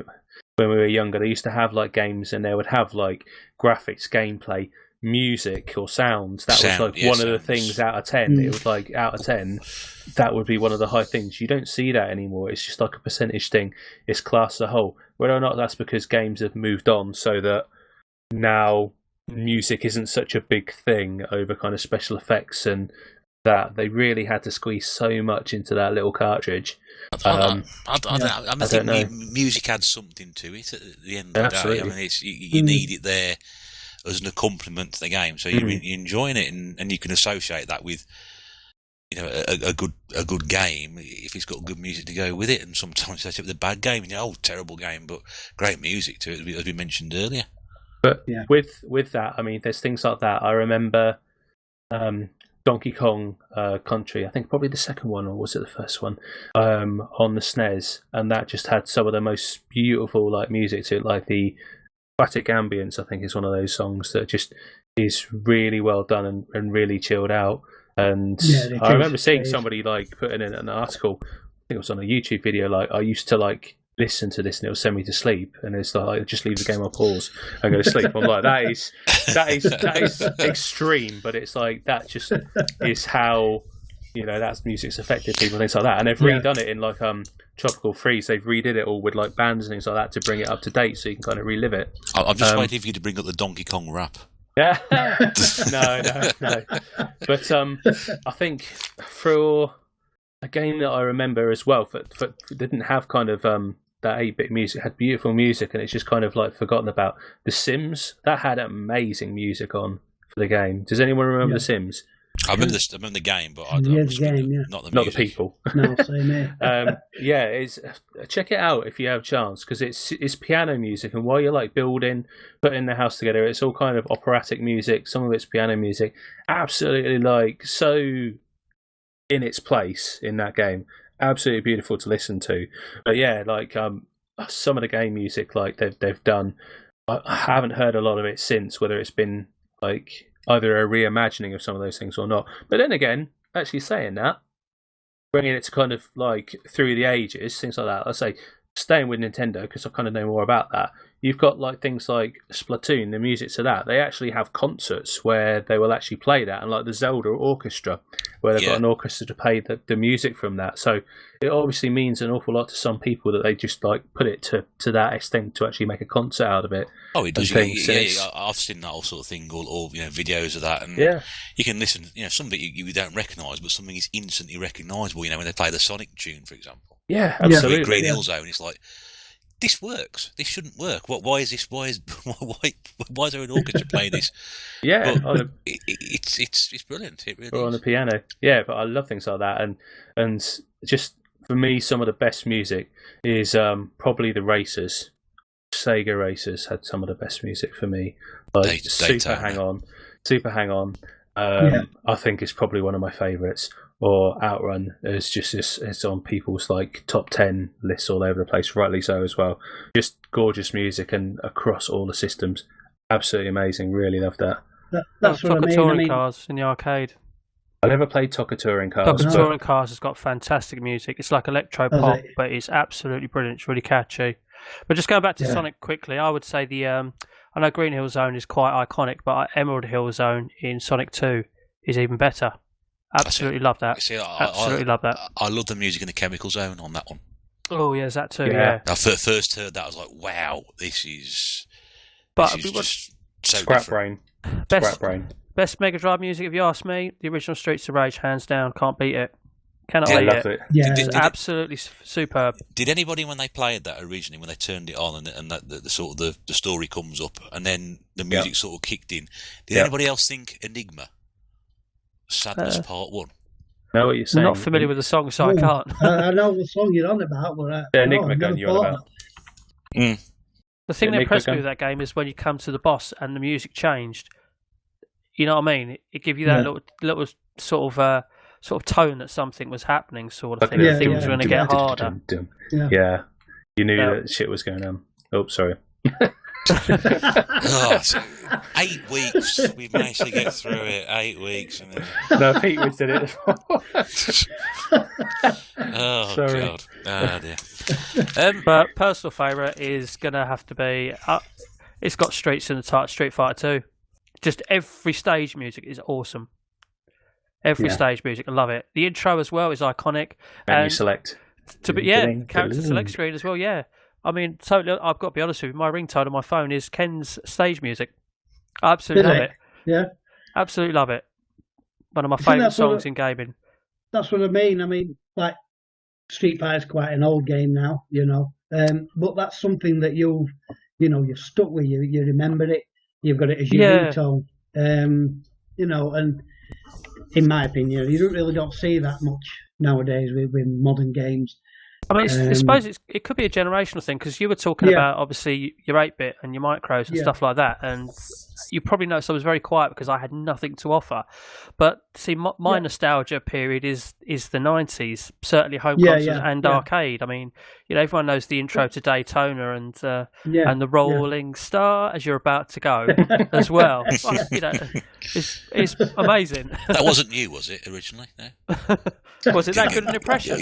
were younger, they used to have like games and they would have like graphics, gameplay, music or sounds. That was like one of the things out of 10. It was like out of 10, that would be one of the high things. You don't see that anymore. It's just like a percentage thing. It's classed as a whole. Whether or not that's because games have moved on so that now music isn't such a big thing over kind of special effects, and that they really had to squeeze so much into that little cartridge. I think music adds something to it at the end of the day. I mean, you need it there as an accompaniment to the game, so you're enjoying it, and you can associate that with, you know, a good game if it's got good music to go with it. And sometimes they take the bad game, you know, terrible game, but great music to it, as we mentioned earlier. But with that, I mean, there's things like that. I remember Donkey Kong Country, I think probably the second one, or was it the first one, on the SNES, and that just had some of the most beautiful like music to it, like the Aquatic Ambience, I think, is one of those songs that just is really well done and really chilled out. And I remember seeing somebody like putting in an article, I think it was on a YouTube video, like, I used to like listen to this and it'll send me to sleep, and it's like, just leave the game on pause and go to sleep. I'm like, that is extreme, but it's like, that just is how, you know, that's music's affected people, things like that. And they've redone it in like Tropical Freeze. They've redid it all with like bands and things like that to bring it up to date, so you can kind of relive it. I'm just waiting for you to bring up the Donkey Kong rap. Yeah, no. But I think for a game that I remember as well, for didn't have kind of that 8-bit music, had beautiful music, and it's just kind of like forgotten about. The Sims, that had amazing music on for the game. Does anyone remember The Sims? I remember the game, but I don't not the people. No, same here. It's check it out if you have a chance, because it's piano music, and while you're like building, putting the house together, it's all kind of operatic music. Some of it's piano music, absolutely like so in its place in that game. Absolutely beautiful to listen to. But yeah, like some of the game music like they've done, I haven't heard a lot of it since, whether it's been like either a reimagining of some of those things or not. But then again, actually saying that, bringing it to kind of like through the ages, things like that. Let's say staying with Nintendo, because I kind of know more about that. You've got like things like Splatoon, the music to that. They actually have concerts where they will actually play that, and like the Zelda Orchestra, where they've got an orchestra to play the music from that. So it obviously means an awful lot to some people that they just like put it to that extent to actually make a concert out of it. Oh, it does. Yeah, I've seen that whole sort of thing, all you know, videos of that, and you can listen. You know, some of it you don't recognise, but something is instantly recognisable. You know, when they play the Sonic tune, for example. Yeah, absolutely. Green Hill Zone. It's like, this works. This shouldn't work. Why is this? Why is there an orchestra playing this? Yeah, it's brilliant. It really or is. On the piano. Yeah, but I love things like that, and just for me, some of the best music is probably the Racers. Sega Racers had some of the best music for me. Like Super Hang On. I think is probably one of my favourites. Or Outrun is just it's on people's like top 10 lists all over the place, rightly so as well. Just gorgeous music and across all the systems, absolutely amazing. Really love that. That's what I mean. Touring cars in the arcade. I never played Toca Touring Cars. Toca Touring Cars has got fantastic music. It's like electro pop, but it's absolutely brilliant. It's really catchy. But just going back to Sonic quickly, I would say I know Green Hill Zone is quite iconic, but Emerald Hill Zone in Sonic 2 is even better. Absolutely love that. See, absolutely love that. I love the music in the Chemical Zone on that one. Oh, yeah, that too, yeah. I first heard that, I was like, wow, this is just so Scrap Brain. Best Mega Drive music, if you ask me, the original Streets of Rage, hands down, can't beat it. Cannot beat it. Yeah. It's absolutely superb. Did anybody, when they played that originally, when they turned it on and the sort of the story comes up and then the music sort of kicked in, did anybody else think Enigma? Sadness Part 1? Know what you're saying? I'm not familiar with the song, so I can't. I know the song you're on about, but Enigma gun you're on about. The thing that impressed me with that game is when you come to the boss and the music changed. You know what I mean? It gave you that little sort of tone that something was happening, sort of thing. Things were going to get harder. Yeah, you knew that shit was going on. Oh, sorry. 8 weeks. We've managed to get through it. 8 weeks. And then... No, Pete was did it. Sorry. God. Oh, dear. But personal favourite is going to have to be... it's got Streets in the title, Street Fighter 2. Just every stage music is awesome. Every stage music, I love it. The intro as well is iconic. And you select. Character select screen as well, yeah. I mean, totally. I've got to be honest with you. My ringtone on my phone is Ken's stage music. I absolutely love it. Yeah, absolutely love it. One of my favourite songs in gaming. That's what I mean. I mean, like Street Fighter's quite an old game now, but that's something that you're stuck with. You remember it. You've got it as your ringtone. And in my opinion, you don't see that much nowadays with modern games. I mean, I suppose it could be a generational thing, because you were talking about, obviously, your 8-bit and your micros and stuff like that, and you probably noticed I was very quiet because I had nothing to offer. But, see, my nostalgia period is the 90s, certainly home consoles and arcade. I mean, everyone knows the intro to Daytona and the Rolling Star, as you're about to go, as well. It's amazing. That wasn't you, was it, originally? No? Was it that good an impression?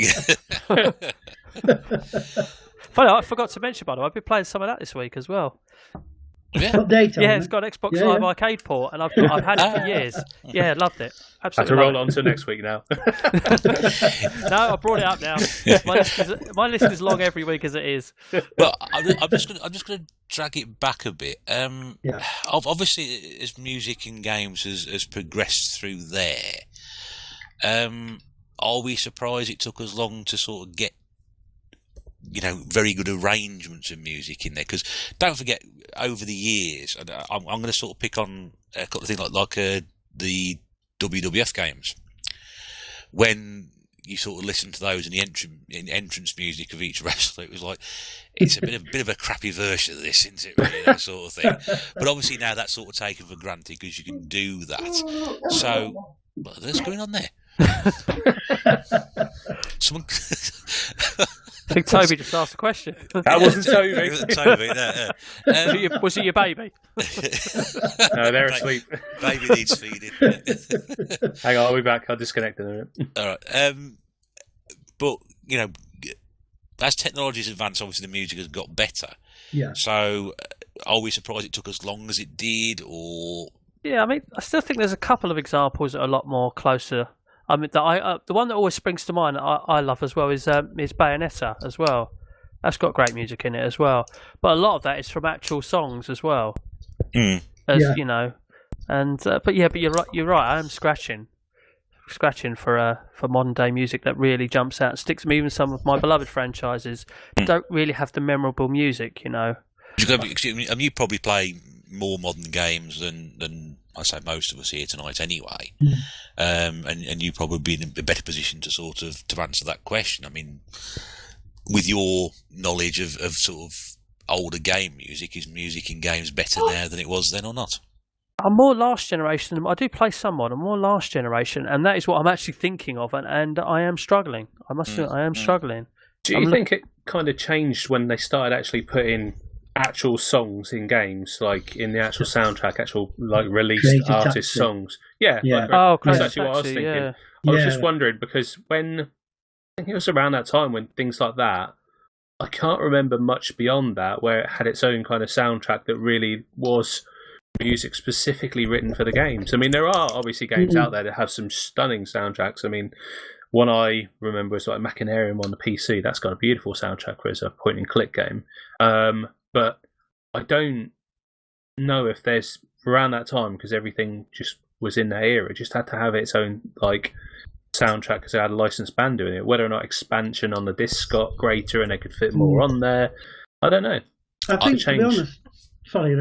Funny, I forgot to mention, by the way, I've been playing some of that this week as well. Yeah, it's got an Xbox Live Arcade port, and I've had it for years. Yeah, loved it. Absolutely. I have to roll on to next week now. No, I brought it up now. My list is long every week as it is. But I'm just going to drag it back a bit. Obviously, as music in games has progressed through there, are we surprised it took us long to sort of get very good arrangements of music in there? Because don't forget, over the years, and I'm going to sort of pick on a couple of things like the WWF games. When you sort of listen to those and the entrance music of each wrestler, it was like, it's a bit of a crappy version of this, isn't it? Really, that sort of thing. But obviously now that's sort of taken for granted because you can do that. So, what's going on there? Someone. I think Toby just asked a question. That wasn't Toby. It wasn't Toby, no. Was it your baby? No, they're asleep. Baby needs feeding. Hang on, I'll be back. I'll disconnect in a minute. All right. But, as technology's advanced, obviously the music has got better. Yeah. So, are we surprised it took as long as it did, or... Yeah, I mean, I still think there's a couple of examples that are a lot more closer. I mean, the one that always springs to mind that I love as well is Bayonetta as well. That's got great music in it as well. But a lot of that is from actual songs as well. And but you're right. I am scratching for modern day music that really jumps out and sticks to me. Even some of my beloved franchises don't really have the memorable music. You probably play more modern games than I say most of us here tonight anyway. And you probably be in a better position to answer that question. I mean, with your knowledge of sort of older game music, is music in games better now than it was then or not? I'm more last generation. I do play somewhat. I'm more last generation, and that is what I'm actually thinking of, and I am struggling. I must admit, I am struggling. Do you think it kind of changed when they started actually putting actual songs in games, like in the actual soundtrack, actual like released Crazy artist Taxi. songs. Yeah. Yeah. That's Crazy actually what I was Taxi, thinking. yeah. I was Yeah. just wondering because when I think it was around that time when things like that, I can't remember much beyond that where it had its own kind of soundtrack that really was music specifically written for the games. I mean, there are obviously games out there that have some stunning soundtracks. I mean, one I remember is like Machinarium on the PC. That's got a beautiful soundtrack for as a point-and-click game. But I don't know if there's around that time because everything just was in that era. It just had to have its own like soundtrack because it had a licensed band doing it. Whether or not expansion on the disc got greater and they could fit more on there, I don't know. I think, to be honest, sorry,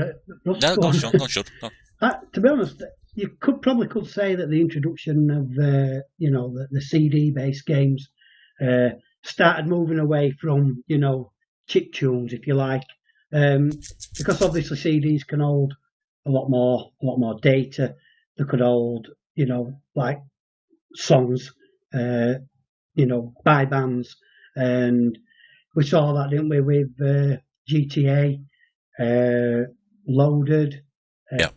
Ross, No, go on, Sean. Go on, Sean. Go on. To be honest, you could say that the introduction of the CD-based games started moving away from chip tunes, if you like, because obviously CDs can hold a lot more data. They could hold like songs, by bands, and we saw that, didn't we, with GTA, Loaded. Yeah.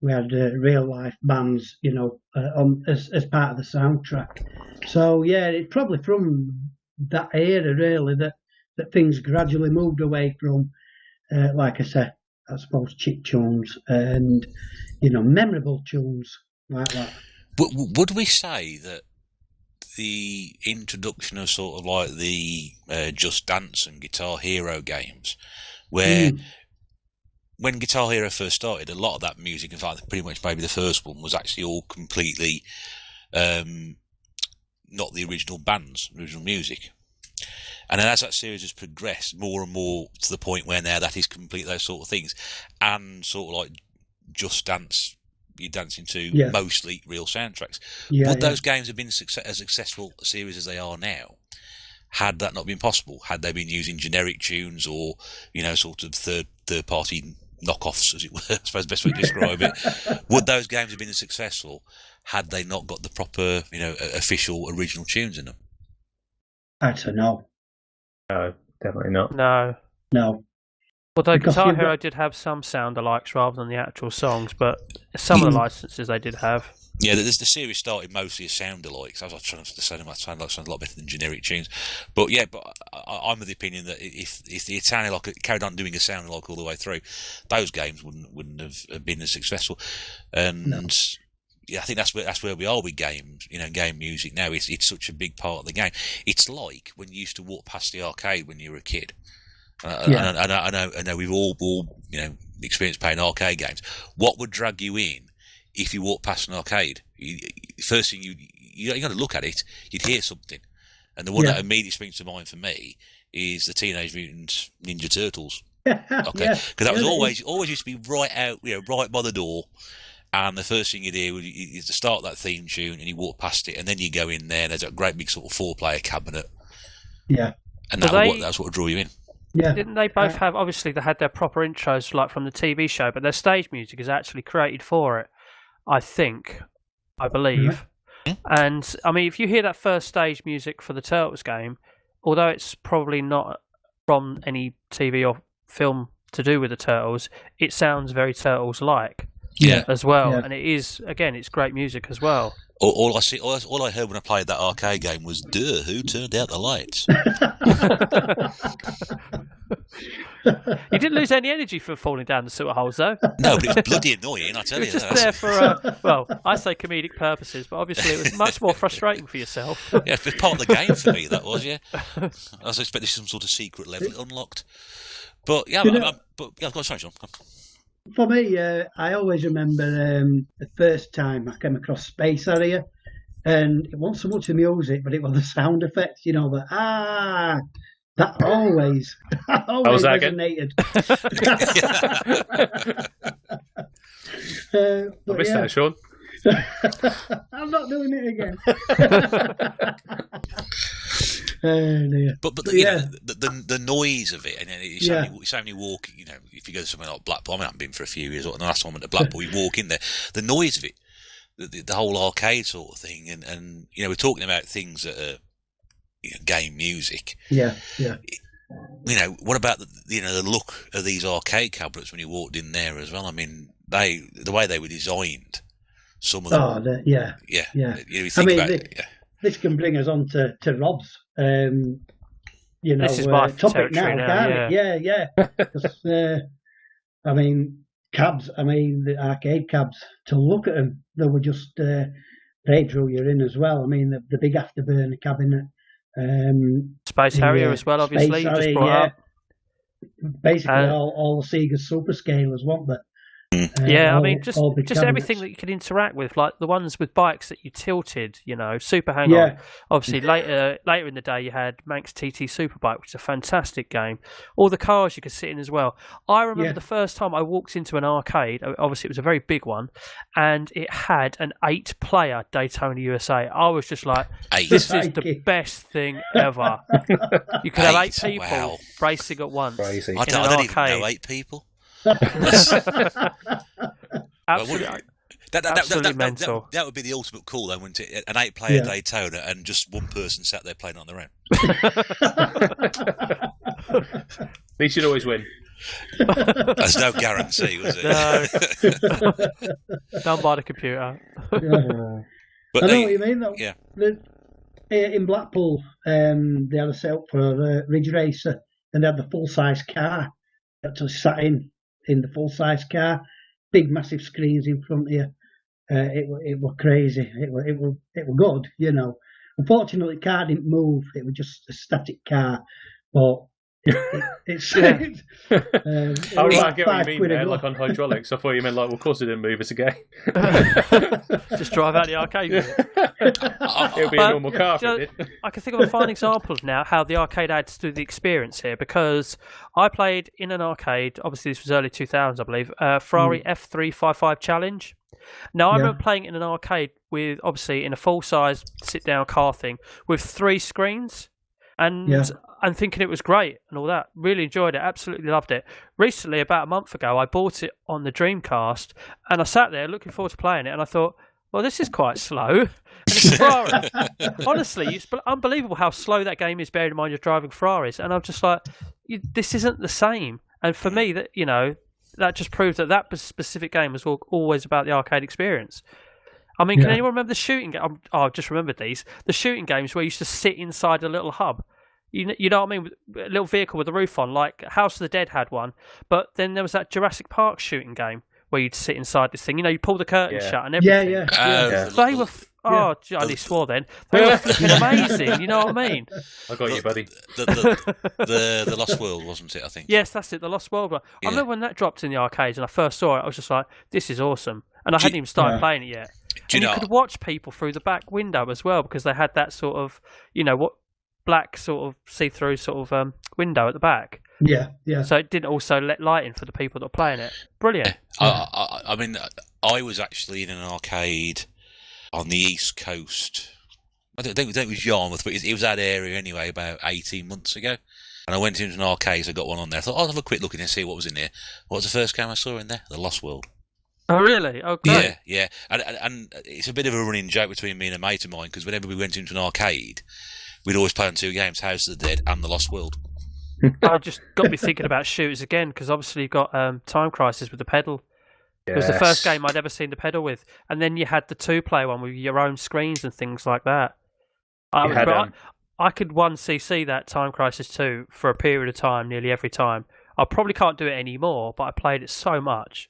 We had real life bands, as part of the soundtrack. So yeah, it's probably from that era really that things gradually moved away from, like I said, I suppose chip tunes and memorable tunes like that. Would we say that the introduction of sort of like the Just Dance and Guitar Hero games, where when Guitar Hero first started, a lot of that music, in fact, pretty much maybe the first one, was actually all completely not the original band's original music. And then as that series has progressed more and more to the point where now that is complete those sort of things, and sort of like Just Dance, you're dancing to mostly real soundtracks. Would those games have been as successful a series as they are now had that not been possible? Had they been using generic tunes or sort of third party knockoffs, as it were, I suppose the best way to describe it? Would those games have been as successful had they not got the proper official original tunes in them? I don't know. No, definitely not. No. Although Guitar Hero did have some sound-alikes rather than the actual songs, but some of the licenses they did have. Yeah, the series started mostly as sound-alikes. I was trying to say them, sound a lot better than generic tunes. But yeah, I'm of the opinion that if it sounded like it carried on doing a sound-alike all the way through, those games wouldn't have been as successful. And yeah, I think that's where we are with games. Game music now. It's such a big part of the game. It's like when you used to walk past the arcade when you were a kid. I know we've all experienced playing arcade games. What would drag you in if you walked past an arcade? First thing you got to look at it. You'd hear something, and the one that immediately springs to mind for me is the Teenage Mutant Ninja Turtles. Okay, because that was always used to be right out, right by the door. And the first thing you'd hear is to start that theme tune, and you walk past it, and then you go in there. And there's a great big sort of 4-player cabinet. Yeah, and that's what drew you in. Yeah. Didn't they both have, obviously they had their proper intros like from the TV show, but their stage music is actually created for it, I believe. Mm-hmm. And I mean, if you hear that first stage music for the Turtles game, although it's probably not from any TV or film to do with the Turtles, it sounds very Turtles-like as well. Yeah. And it is, again, it's great music as well. All I heard when I played that arcade game was, "Duh, who turned out the lights?" You didn't lose any energy for falling down the sewer holes, though. No, but it's bloody annoying, I tell you. It was just there for, I say comedic purposes, but obviously it was much more frustrating for yourself. Yeah, it's part of the game for me, that was, yeah. I was expecting some sort of secret level unlocked. But, yeah, go on, sorry, Sean. For me, I always remember the first time I came across Space Area, and it wasn't so much the music, but it was the sound effects, that always resonated. I missed that, Sean. I'm not doing it again. But the noise of it, and it's only walking. If you go to somewhere like Blackpool, I haven't been for a few years. Or the last time I went to Blackpool, you walk in there, the noise of it, the whole arcade sort of thing, and we're talking about things that are game music. Yeah. what about the look of these arcade cabinets when you walked in there as well? I mean, the way they were designed, some of them. Oh, yeah. You think about it. This can bring us on to Rob's. This is my topic now, now, yeah. I mean, cabs. I mean, the arcade cabs. To look at them, they were just they drew you in as well. I mean, the big afterburner cabinet. Space Harrier as well, obviously. Space Harrier, just brought up. Basically, all the Sega Super Scalers, weren't they? I mean, just everything that you could interact with, like the ones with bikes that you tilted, Super Hang-On. Obviously, later in the day, you had Manx TT Superbike, which is a fantastic game. All the cars you could sit in as well. I remember the first time I walked into an arcade, obviously it was a very big one, and it had an 8-player Daytona USA. I was just like, this is the best thing ever. You could have 8 people racing at once. Crazy. I don't even know 8 people. Absolutely mental. That would be the ultimate call, then, wouldn't it? An 8-player Daytona and just one person sat there playing on their own. He should always win. There's no guarantee, was it? No. Done by the computer. But I know what you mean, though. Yeah. In Blackpool, they had a set up for Ridge Racer, and they had the full-size car that just sat in the full-size car, big massive screens in front of you. It was crazy. It was good, Unfortunately, the car didn't move. It was just a static car, but it's. I get what you mean there, like on hydraulics. I thought you meant of course it didn't move. It's a game. Just drive out the arcade. It'll be a normal car. I can think of a fine example now how the arcade adds to the experience here, because I played in an arcade. Obviously, this was early 2000s, I believe. Ferrari F355 Challenge. Now, I remember playing in an arcade with, obviously, in a full-size sit-down car thing with 3 screens, and thinking it was great and all that. Really enjoyed it. Absolutely loved it. Recently, about a month ago, I bought it on the Dreamcast, and I sat there looking forward to playing it, and I thought, well, this is quite slow. And it's Ferrari. Honestly, it's unbelievable how slow that game is, bearing in mind you're driving Ferraris. And I'm just like, this isn't the same. And for me, that that just proves that specific game was always about the arcade experience. I mean, can anyone remember the shooting game? I've just remembered these. The shooting games where you used to sit inside a little hub. You know what I mean? A little vehicle with a roof on, like House of the Dead had one. But then there was that Jurassic Park shooting game where you'd sit inside this thing. You pull the curtain shut and everything. They were... I nearly swore then. They were flipping amazing, you know what I mean? I got you, buddy. The Lost World, wasn't it, I think? Yes, that's it, the Lost World. I remember when that dropped in the arcades and I first saw it, I was just like, this is awesome. And I hadn't even started playing it yet. You could watch people through the back window as well, because they had that sort of, black sort of see-through sort of window at the back. Yeah. So it didn't also let light in for the people that were playing it. Brilliant. I mean, I was actually in an arcade on the East Coast. I don't think it was Yarmouth, but it was that area anyway, about 18 months ago. And I went into an arcade, so I got one on there. I thought, I'll have a quick look in and see what was in there. What was the first game I saw in there? The Lost World. Oh, really? Oh, great. Yeah. And it's a bit of a running joke between me and a mate of mine, because whenever we went into an arcade, we'd always play on 2 games, House of the Dead and The Lost World. I just got me thinking about shooters again, because obviously you've got Time Crisis with the pedal. Yes. It was the first game I'd ever seen the pedal with. And then you had the 2-player one with your own screens and things like that. I could 1cc that Time Crisis 2 for a period of time, nearly every time. I probably can't do it anymore, but I played it so much.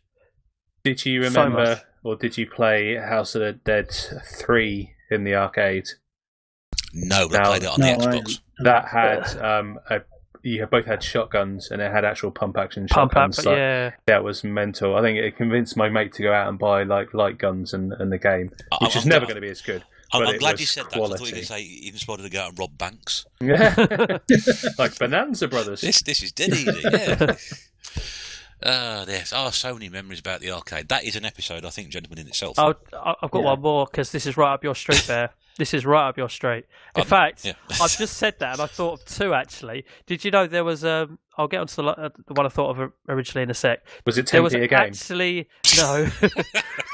Did you remember, or did you play House of the Dead 3 in the arcade? No, but I played it on the Xbox. That had you both had shotguns, and it had actual pump-action shotguns. That was mental. I think it convinced my mate to go out and buy light guns and the game, which is never going to be as good. I'm glad you said that. I thought you were going to say you just wanted to go out and rob banks. Like Bonanza Brothers. This is dead easy, yeah. There's so many memories about the arcade. That is an episode, I think, gentlemen, in itself. I've got one more, because this is right up your street there. This is right up your street. In fact, I've just said that, and I thought of two actually. Did you know there was? I'll get onto the one I thought of originally in a sec. Was it tNb a game? Actually, no.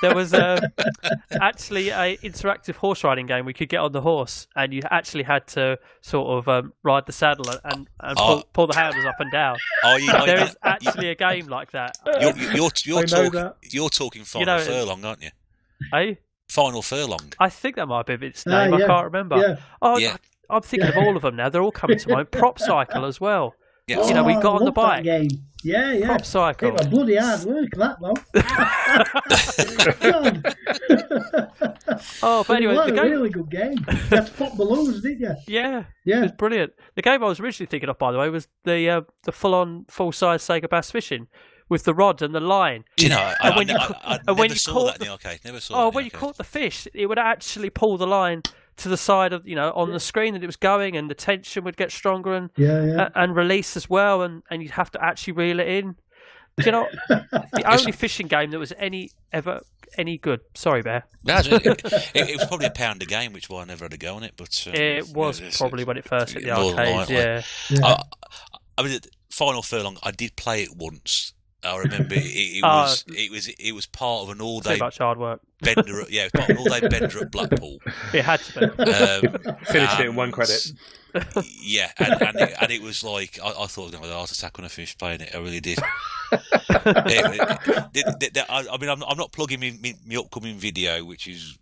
There was actually a interactive horse riding game. We could get on the horse, and you actually had to sort of ride the saddle and pull the handles up and down. There is actually a game like that. You're talking Final Furlong, aren't you? Eh? Final Furlong. I think that might be its name. I can't remember. Yeah. I'm thinking of all of them now. They're all coming to mind. Prop Cycle as well. Yeah. You know, we got on the bike. Game. Yeah. Prop Cycle. It was bloody hard work, that though. Oh, but anyway, it was a really good game. You had to pop balloons, didn't you? Yeah. It was brilliant. The game I was originally thinking of, by the way, was the full-size Sega Bass Fishing. With the rod and the line. Do you know, I never saw that in the arcade. When you caught the fish, it would actually pull the line to the side of, on the screen that it was going, and the tension would get stronger and release as well, and you'd have to actually reel it in. Do you know, the only fishing game that was ever any good. Sorry, Bear. It was probably £1 a game, which is why I never had a go on it. But it was probably when it first hit the arcades. I mean, Final Furlong, I did play it once. I remember it was part of an all-day. Too much hard work. Bender, part of an all-day bender at Blackpool. It had to be. Finished it in one credit. Yeah, and it was like I thought I was going to have a heart attack when I finished playing it. I really did. I mean, I'm not plugging my upcoming video, which is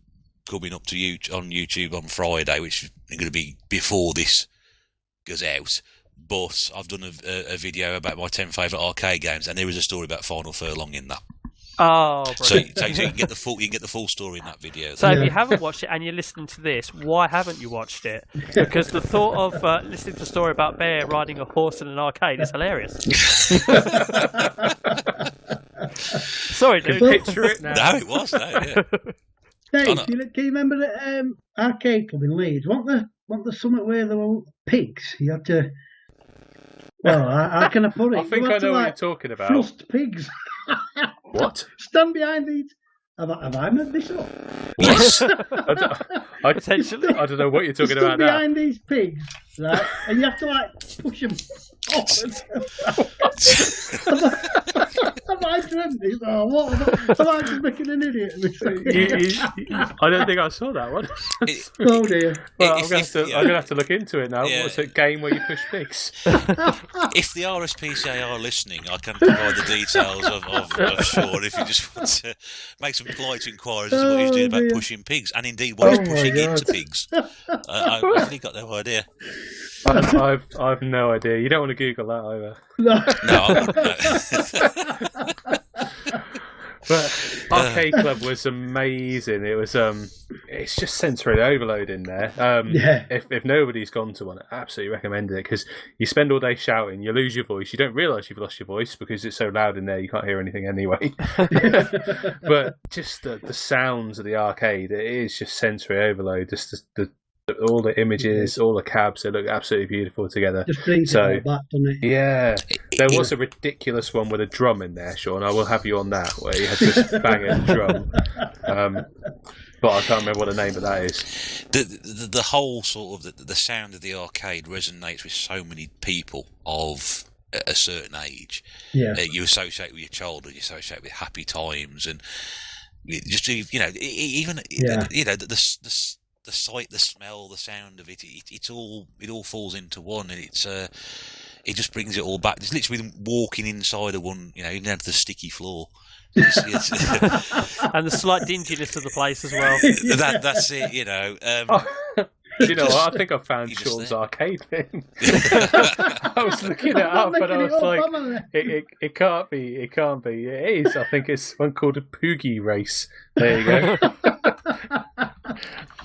coming up to you on YouTube on Friday, which is going to be before this goes out. But I've done a video about my 10 favourite arcade games, and there is a story about Final Furlong in that. Oh, so you can get the full story in that video. So if you haven't watched it and you're listening to this, why haven't you watched it? Because the thought of listening to a story about Bear riding a horse in an arcade is hilarious. Sorry, dude. Picture it now. No, it was. Dave, can you remember the arcade club in Leeds? Wasn't there something where there were pigs? You had to. Well, how can I put it? I think I know what you're talking about. Thrust pigs. What? Stand behind these. Have I made this up? Yes. Potentially. I don't know what you're talking about now. Stand behind these pigs, right? And you have to push them forward. Have I dreamt this? Or what? Am I just making an idiot of myself? I don't think I saw that one. Oh dear. Well, I'm going to have to look into it now. Yeah. What's that game where you push pigs? If the RSPCA are listening, I can provide the details of Sean if you just want to make some polite inquiries as to what he's doing about pushing pigs, and indeed what he's pushing into pigs. I've really got no idea. I've no idea. You don't want to Google that either. No, I wouldn't. But Arcade Club was amazing. It was it's just sensory overload in there. If nobody's gone to one, I absolutely recommend it, because you spend all day shouting, you lose your voice, you don't realise you've lost your voice because it's so loud in there you can't hear anything anyway. But just the sounds of the arcade, it is just sensory overload. Just all the images, all the cabs, they look absolutely beautiful together. Just brings it all back, doesn't it? Yeah. There was a ridiculous one with a drum in there, Sean. I will have you on that, where you had to bang a drum. But I can't remember what the name of that is. The whole sort of the sound of the arcade resonates with so many people of a certain age. Yeah. You associate with your childhood, you associate with happy times, and just even the sight, the smell, the sound of it, it all falls into one, and it just brings it all back. It's literally walking inside of one, even down to the sticky floor. And the slight dinginess of the place as well. That's it, You know what? I think I found Sean's arcade thing. I was looking it up, and I was like, it can't be. It can't be. It is. I think it's one called a Poogie Race. There you go.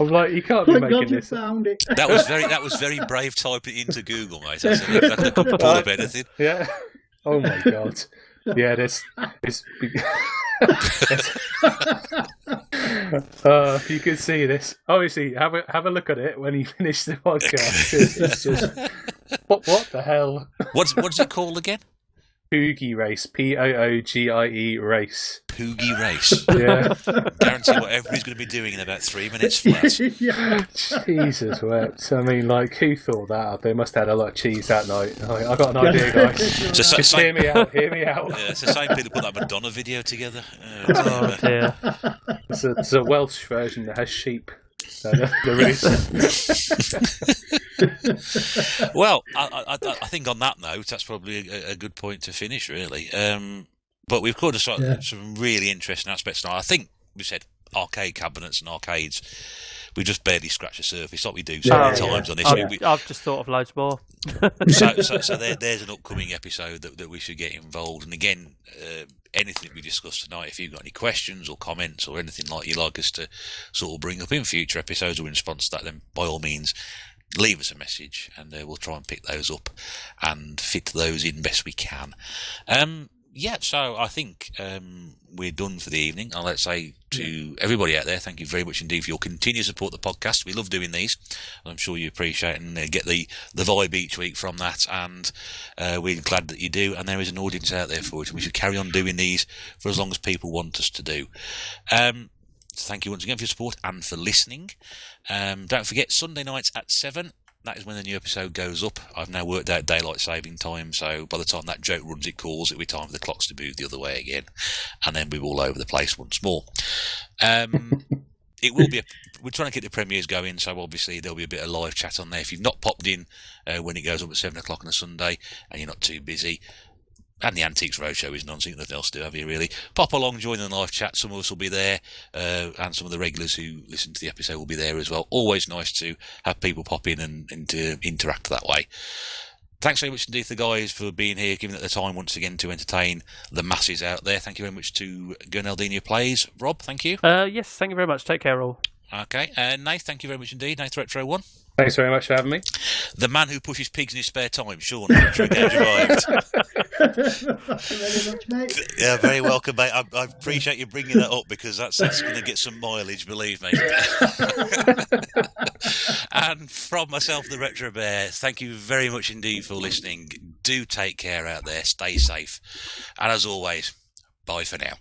I'm like, you can't be making this. Found it. That was very brave typing into Google, mate. I said that could pull up anything. Yeah. Oh my god. Yeah, this. If you could see this, obviously, have a look at it when you finish the podcast. It's just what the hell? What's it called again? Poogie Race, Poogie race. Poogie Race. Yeah. Guarantee what everybody's going to be doing in about 3 minutes flat. Yeah. Jesus wept. I mean, like, who thought that up? They must have had a lot of cheese that night. I got an idea, guys. Just hear me out. Hear me out. Yeah, it's the same people put that Madonna video together. Oh dear. It's a Welsh version that has sheep. There is. Well, I think on that note, that's probably a good point to finish, really. But we've covered some really interesting aspects now. I think we said arcade cabinets and arcades. We just barely scratched the surface, like we do sometimes on this. I've just thought of loads more. So there's an upcoming episode that we should get involved. And again, anything we discussed tonight, if you've got any questions or comments or anything like you'd like us to sort of bring up in future episodes or in response to that, then by all means, leave us a message and we'll try and pick those up and fit those in best we can. So I think we're done for the evening. I'd like to say to everybody out there, thank you very much indeed for your continued support of the podcast. We love doing these. I'm sure you appreciate and get the vibe each week from that, and we're glad that you do, and there is an audience out there for it, and we should carry on doing these for as long as people want us to do. Thank you once again for your support and for listening. Don't forget, Sunday nights at 7. That is when the new episode goes up. I've now worked out daylight saving time, so by the time that joke runs its course, it'll be time for the clocks to move the other way again, and then we're all over the place once more. It will be. We're trying to keep the premieres going, so obviously there'll be a bit of live chat on there. If you've not popped in when it goes up at 7 o'clock on a Sunday and you're not too busy, and the Antiques Roadshow is nonsense, nothing else to do, have you really? Pop along, join the live chat. Some of us will be there, and some of the regulars who listen to the episode will be there as well. Always nice to have people pop in and to interact that way. Thanks very much indeed to the guys for being here, giving it the time once again to entertain the masses out there. Thank you very much to Gernaldinho Plays. Rob, thank you. Yes, thank you very much. Take care, all. Okay, Nath, thank you very much indeed. Nath Retro 1. Thanks very much for having me. The man who pushes pigs in his spare time, Sean. Retro Games Revived. Thank you very much, mate. Yeah, very welcome, mate. I appreciate you bringing that up because that's going to get some mileage, believe me. And from myself, the Retro Bear, thank you very much indeed for listening. Do take care out there. Stay safe. And as always, bye for now.